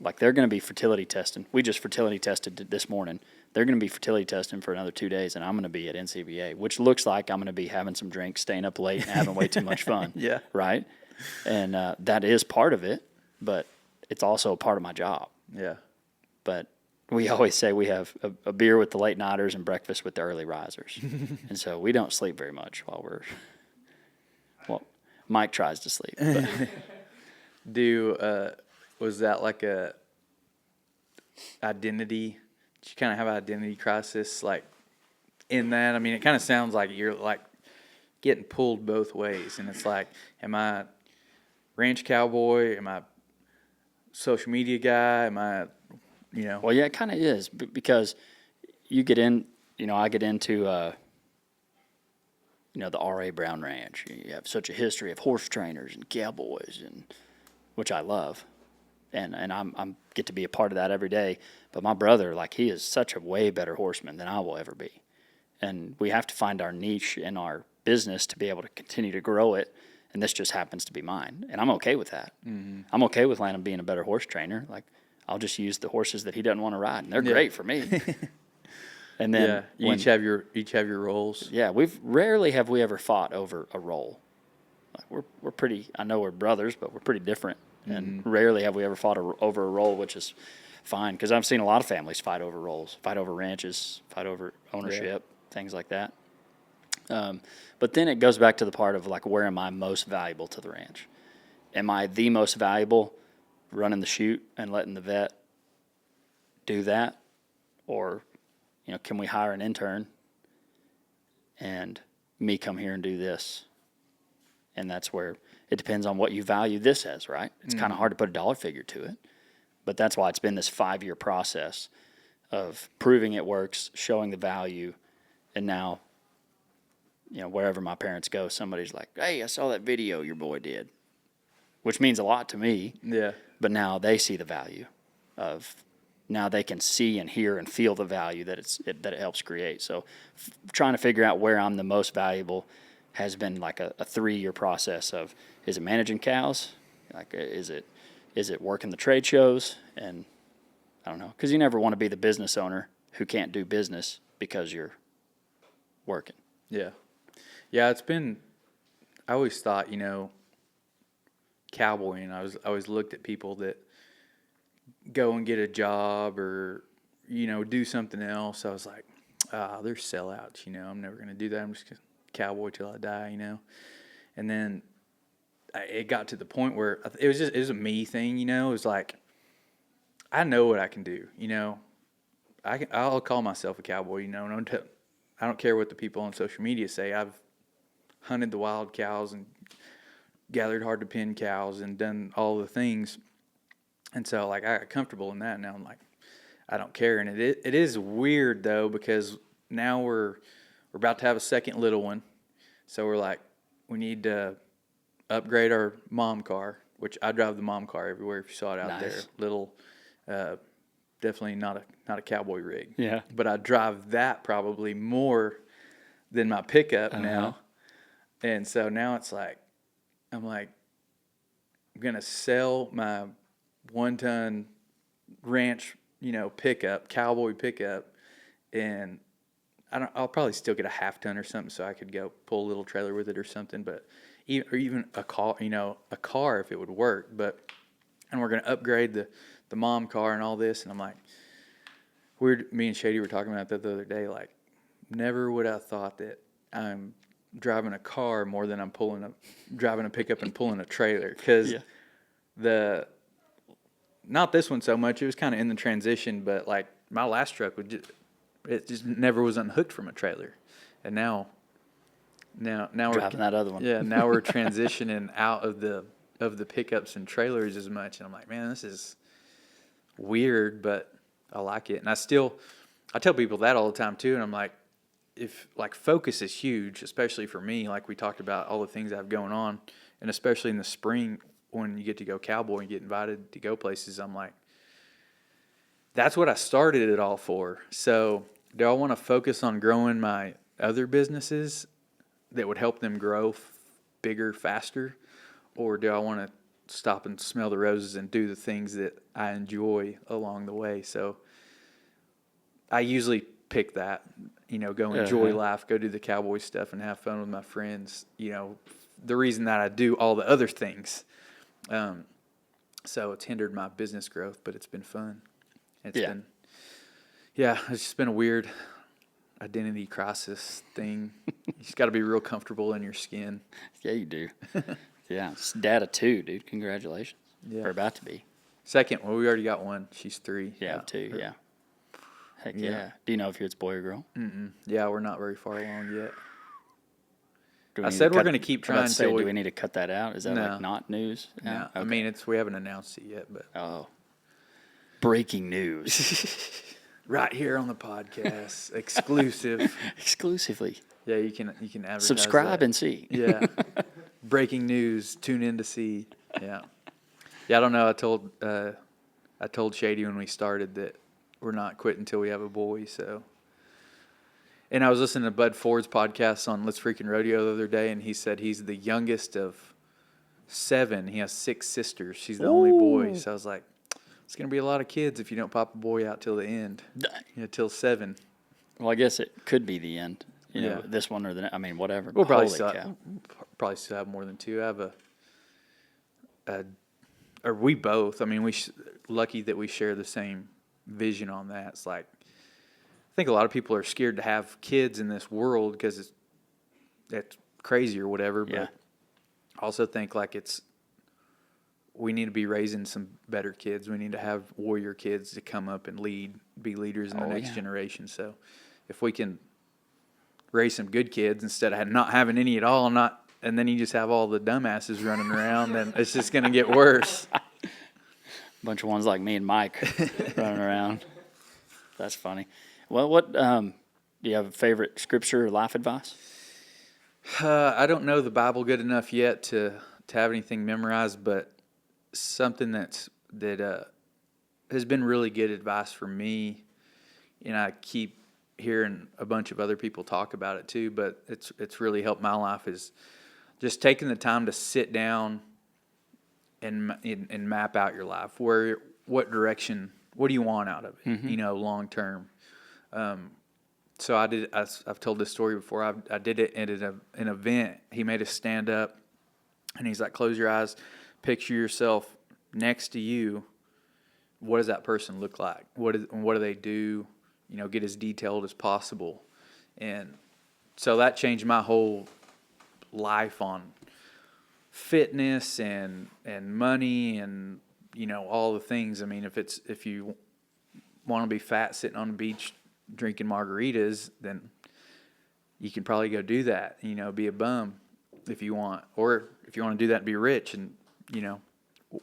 like, they're going to be fertility testing. We just fertility tested this morning. They're going to be fertility testing for another 2 days, and I'm going to be at NCBA, which looks like I'm going to be having some drinks, staying up late, and having way too much fun. Yeah. Right? And that is part of it, but it's also part of my job. Yeah. But we always say we have a beer with the late nighters and breakfast with the early risers. And so we don't sleep very much Mike tries to sleep. But. Was that like a identity? Did you kind of have an identity crisis, like, in that? I mean, it kind of sounds like you're, like, getting pulled both ways. And it's like, am I ranch cowboy? Am I social media guy? Am I, Well, yeah, it kind of is, because you get in, I get into, the R.A. Brown Ranch. You have such a history of horse trainers and cowboys, which I love. and I'm get to be a part of that every day. But my brother, like, he is such a way better horseman than I will ever be. And we have to find our niche in our business to be able to continue to grow it. And this just happens to be mine. And I'm okay with that. Mm-hmm. I'm okay with Landon being a better horse trainer. Like, I'll just use the horses that he doesn't want to ride, and they're great for me. And then you each have your roles. Yeah, rarely have we ever fought over a role. Like, we're pretty. I know we're brothers, but we're pretty different. And rarely have we ever fought over a role, which is fine, because I've seen a lot of families fight over roles, fight over ranches, fight over ownership, things like that. But then it goes back to the part of, like, where am I most valuable to the ranch? Am I the most valuable running the chute and letting the vet do that? Or, can we hire an intern and me come here and do this? And that's where it depends on what you value this as, right? It's kind of hard to put a dollar figure to it. But that's why it's been this 5-year process of proving it works, showing the value, and now, wherever my parents go, somebody's like, hey, I saw that video your boy did, which means a lot to me. Yeah. But now they see the value of, now they can see and hear and feel the value that it helps create. So trying to figure out where I'm the most valuable has been like a 3-year process of, is it managing cows? Like, is it working the trade shows? And I don't know, because you never want to be the business owner who can't do business because you're working. Yeah. Yeah, I always thought, cowboying, I always looked at people that go and get a job or, do something else. I was like, they're sellouts, I'm never going to do that. I'm just going to cowboy till I die, And then it got to the point where it was a me thing, It was like, I know what I can do, I'll call myself a cowboy, and I don't care what the people on social media say. I've hunted the wild cows and gathered hard to pin cows and done all the things. And so, like, I got comfortable in that. And now I'm like, I don't care. And it is weird, though, because now we're about to have a second little one. So we're like, we need to upgrade our mom car, which I drive the mom car everywhere if you saw it out there. Little, definitely not a cowboy rig. Yeah. But I drive that probably more than my pickup now. And so now it's like, I'm going to sell my 1-ton ranch, pickup, cowboy pickup, and I'll probably still get a 1/2-ton or something so I could go pull a little trailer with it or something, but even a car if it would work. And we're going to upgrade the mom car and all this, and I'm like, me and Shady were talking about that the other day, like, never would I have thought that I'm driving a car more than I'm driving a pickup and pulling a trailer, because not this one so much. It was kind of in the transition, but like my last truck it just never was unhooked from a trailer, and now we're driving that other one. Yeah, now we're transitioning out of the pickups and trailers as much, and I'm like, man, this is weird, but I like it, and I tell people that all the time too, and I'm like, if like focus is huge, especially for me, like we talked about all the things I have going on, and especially in the spring when you get to go cowboy and get invited to go places, I'm like, that's what I started it all for. So do I want to focus on growing my other businesses that would help them grow bigger, faster, or do I want to stop and smell the roses and do the things that I enjoy along the way? So I usually pick that, go enjoy life, go do the cowboy stuff and have fun with my friends, the reason that I do all the other things. So it's hindered my business growth, but it's been fun. It's just been a weird identity crisis thing. You just got to be real comfortable in your skin. Yeah, you do. Yeah, it's dad of 2, dude. Congratulations. Yeah. Or about to be. Second, well, we already got one. She's 3. Yeah, 2, yeah. Heck yeah. Do you know if it's boy or girl? Mm-mm. Yeah, we're not very far along yet. I said we're going to keep trying do we need to cut that out? Is that like not news? No. Okay. I mean, we haven't announced it yet, but. Oh. Breaking news. Right here on the podcast. Exclusive. Exclusively. Yeah, you can advertise Subscribe that. and see. Yeah. Breaking news. Tune in to see. Yeah. Yeah, I don't know. I told Shady when we started that we're not quitting until we have a boy. So, and I was listening to Bud Ford's podcast on Let's Freaking Rodeo the other day, and he said he's the youngest of 7. He has 6 sisters. She's the only boy. So I was like, it's gonna be a lot of kids if you don't pop a boy out till the end. Till 7. Well, I guess it could be the end. You know, Yeah. this one or the next. I mean, whatever. We'll probably Holy cow. still have more than 2. I have or we both. I mean, lucky that we share the same vision on that. It's like, I think a lot of people are scared to have kids in this world because it's crazy or whatever. But Yeah. I also think like we need to be raising some better kids. We need to have warrior kids to come up and be leaders in the next generation. So if we can raise some good kids instead of not having any at all, and then you just have all the dumbasses running around, then it's just going to get worse. Bunch of ones like me and Mike running around. That's funny. Well, what do you have a favorite scripture or life advice? I don't know the Bible good enough yet to have anything memorized, but something that has been really good advice for me, and I keep hearing a bunch of other people talk about it too, but it's really helped my life, is just taking the time to sit down and map out your life. What direction, what do you want out of it, long term. So I've told this story before. I did it at an event. He made us stand up, and he's like, close your eyes, picture yourself next to you. What does that person look like? What do they do? Get as detailed as possible. And so that changed my whole life on fitness and money and, all the things. I mean, if you want to be fat sitting on the beach drinking margaritas, then you can probably go do that, be a bum if you want. Or if you want to do that and be rich and,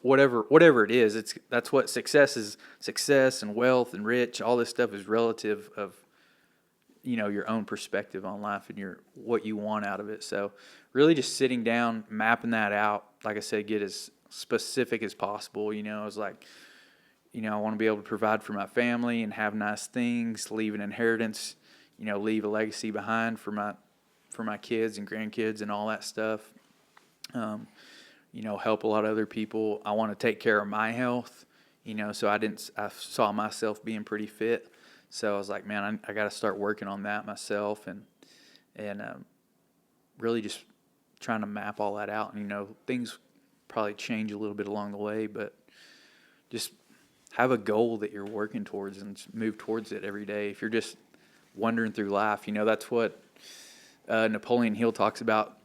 whatever it is, that's what success is. Success and wealth and rich, all this stuff is relative of, your own perspective on life and what you want out of it. So really just sitting down, mapping that out, like I said, get as specific as possible. I was like, I want to be able to provide for my family and have nice things, leave an inheritance, leave a legacy behind for my kids and grandkids and all that stuff. Help a lot of other people. I want to take care of my health, so I saw myself being pretty fit. So I was like, man, I got to start working on that myself and really just trying to map all that out. And, things probably change a little bit along the way, but just have a goal that you're working towards and move towards it every day. If you're just wandering through life, that's what Napoleon Hill talks about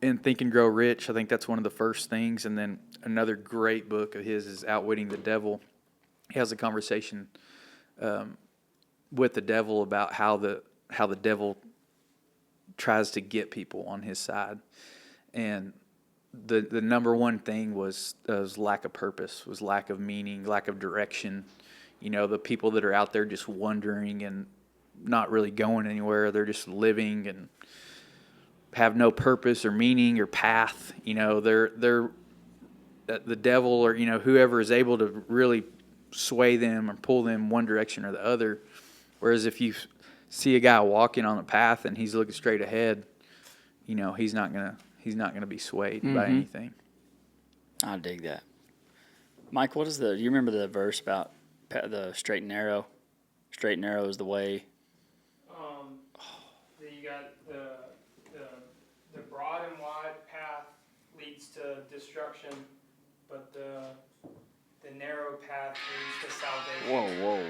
in Think and Grow Rich. I think that's one of the first things. And then another great book of his is Outwitting the Devil. He has a conversation with the devil about how the devil tries to get people on his side. And the number one thing was lack of purpose, was lack of meaning, lack of direction. The people that are out there just wandering and not really going anywhere. They're just living and have no purpose or meaning or path. They're the devil or whoever is able to really sway them or pull them one direction or the other. Whereas if you see a guy walking on the path and he's looking straight ahead, he's not gonna be swayed by anything. I dig that. Mike, do you remember the verse about the straight and narrow? Straight and narrow is the way. You got the broad and wide path leads to destruction, but the narrow path leads to salvation. Whoa.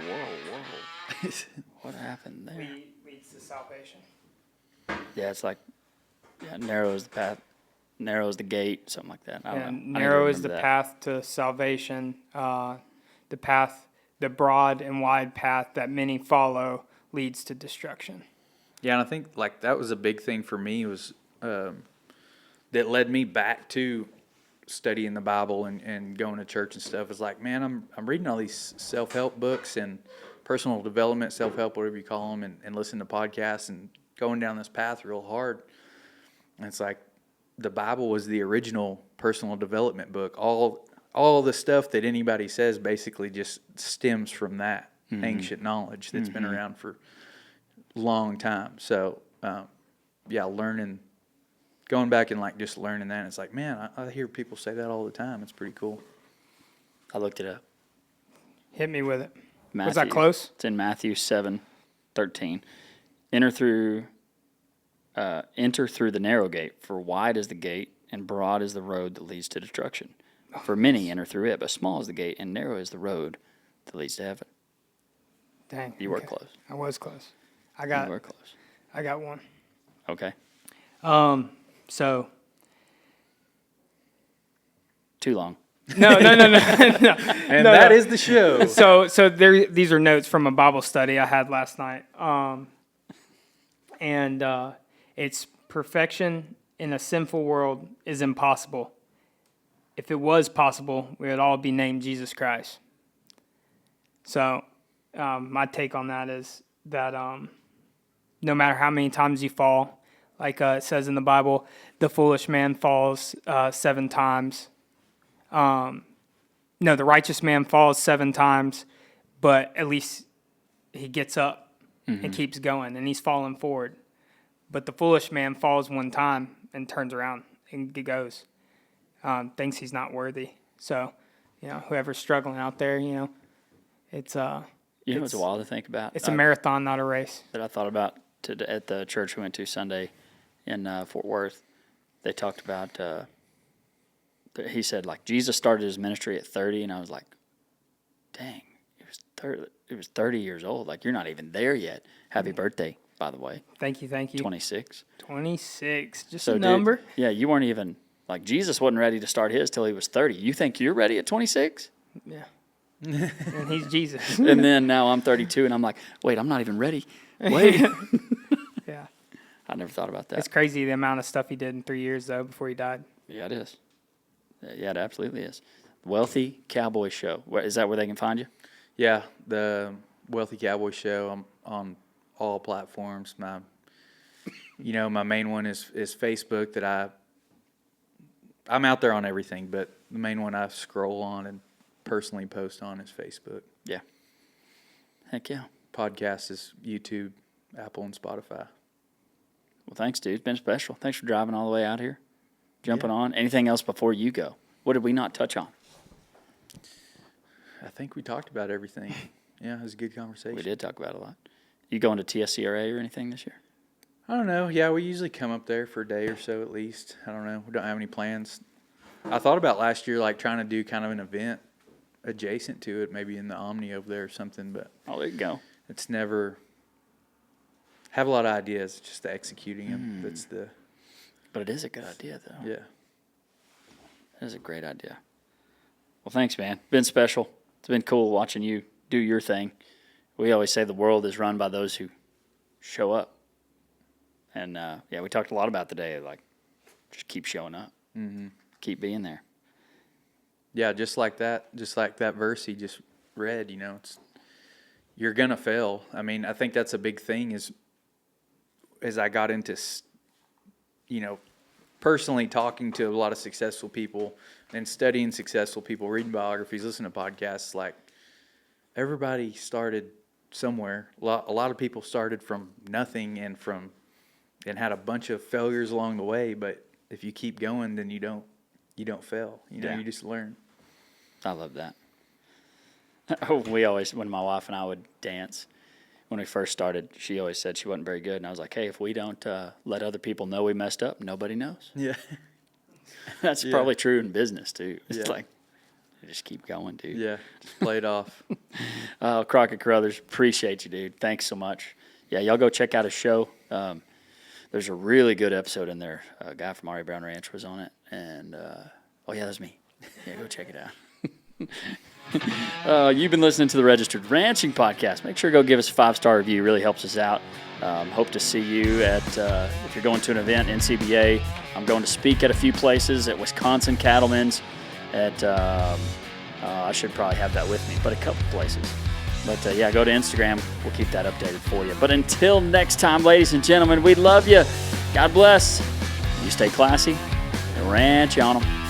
What happened there? Leads to salvation. Yeah, it's like narrow is the path, narrow is the gate, something like that. I don't know. Narrow is the path to salvation. The broad and wide path that many follow leads to destruction. Yeah, and I think like that was a big thing for me was that led me back to studying the Bible and going to church and stuff. Is like, man, I'm reading all these self-help books and personal development, self-help, whatever you call them, and listening to podcasts and going down this path real hard. And it's like the Bible was the original personal development book. All all the stuff that anybody says basically just stems from that ancient knowledge that's been around for a long time. So, going back and like just learning that, it's like, man, I hear people say that all the time. It's pretty cool. I looked it up. Hit me with it. Matthew, Was that close? It's in Matthew 7:13. Enter through the narrow gate, for wide is the gate and broad is the road that leads to destruction. For many enter through it, but small is the gate and narrow is the road that leads to heaven. Dang. You were close. I was close. You were close. I got one. Okay. So. Too long. No. And that is the show. So these are notes from a Bible study I had last night. It's perfection in a sinful world is impossible. If it was possible, we would all be named Jesus Christ. So my take on that is that no matter how many times you fall, like it says in the Bible, the foolish man falls 7 times. The righteous man falls 7 times, but at least he gets up and keeps going, and he's falling forward. But the foolish man falls 1 time and turns around and goes. Thinks he's not worthy. So, whoever's struggling out there, it's it's wild to think about. It's a marathon, not a race. That I thought about at the church we went to Sunday in Fort Worth. They talked about. He said, like, Jesus started his ministry at 30, and I was like, dang, he was 30 years old. Like, you're not even there yet. Happy birthday, by the way. Thank you. 26. 26, just So, a number. Dude, yeah, you weren't even, like, Jesus wasn't ready to start his till he was 30. You think you're ready at 26? Yeah. And he's Jesus. And then now I'm 32, and I'm like, wait, I'm not even ready. Wait. Yeah. I never thought about that. It's crazy the amount of stuff he did in 3 years, though, before he died. Yeah, it is. Yeah, it absolutely is. Wealthy Cowboy Show. Is that where they can find you? Yeah, the Wealthy Cowboy Show. I'm on all platforms. My main one is Facebook. That I'm out there on everything, but the main one I scroll on and personally post on is Facebook. Yeah. Heck yeah. Podcast is YouTube, Apple, and Spotify. Well, thanks, dude. It's been special. Thanks for driving all the way out here. Jumping on. Anything else before you go? What did we not touch on? I think we talked about everything. Yeah, it was a good conversation. We did talk about a lot. You going to TSCRA or anything this year? I don't know. Yeah, we usually come up there for a day or so at least. I don't know. We don't have any plans. I thought about last year, like trying to do kind of an event adjacent to it, maybe in the Omni over there or something. But oh, there you go. It's never have a lot of ideas. Just the executing them. That's the. But it is a good idea, though. Yeah. It is a great idea. Well, thanks, man. Been special. It's been cool watching you do your thing. We always say the world is run by those who show up. And, we talked a lot about today, like, just keep showing up. Mm-hmm. Keep being there. Yeah, just like that verse he just read, it's you're going to fail. I mean, I think that's a big thing is as I got into, personally talking to a lot of successful people and studying successful people, reading biographies, listening to podcasts, like everybody started somewhere. A lot of people started from nothing and had a bunch of failures along the way, but if you keep going, then you don't fail. You just learn. I love that. We always, when my wife and I would dance, when we first started, she always said she wasn't very good. And I was like, hey, if we don't let other people know we messed up, nobody knows. Yeah. That's probably true in business, too. It's like, you just keep going, dude. Yeah, just play it off. Crockett Carothers, appreciate you, dude. Thanks so much. Yeah, y'all go check out his show. There's a really good episode in there. A guy from Ari Brown Ranch was on it. And, that's me. Yeah, go check it out. You've been listening to the Registered Ranching Podcast. Make sure to go give us a 5-star review. It really helps us out. Hope to see you at, if you're going to an event, NCBA. I'm going to speak at a few places, at Wisconsin Cattlemen's, at, I should probably have that with me, but a couple places. But, go to Instagram. We'll keep that updated for you. But until next time, ladies and gentlemen, we love you. God bless. You stay classy and ranch on them.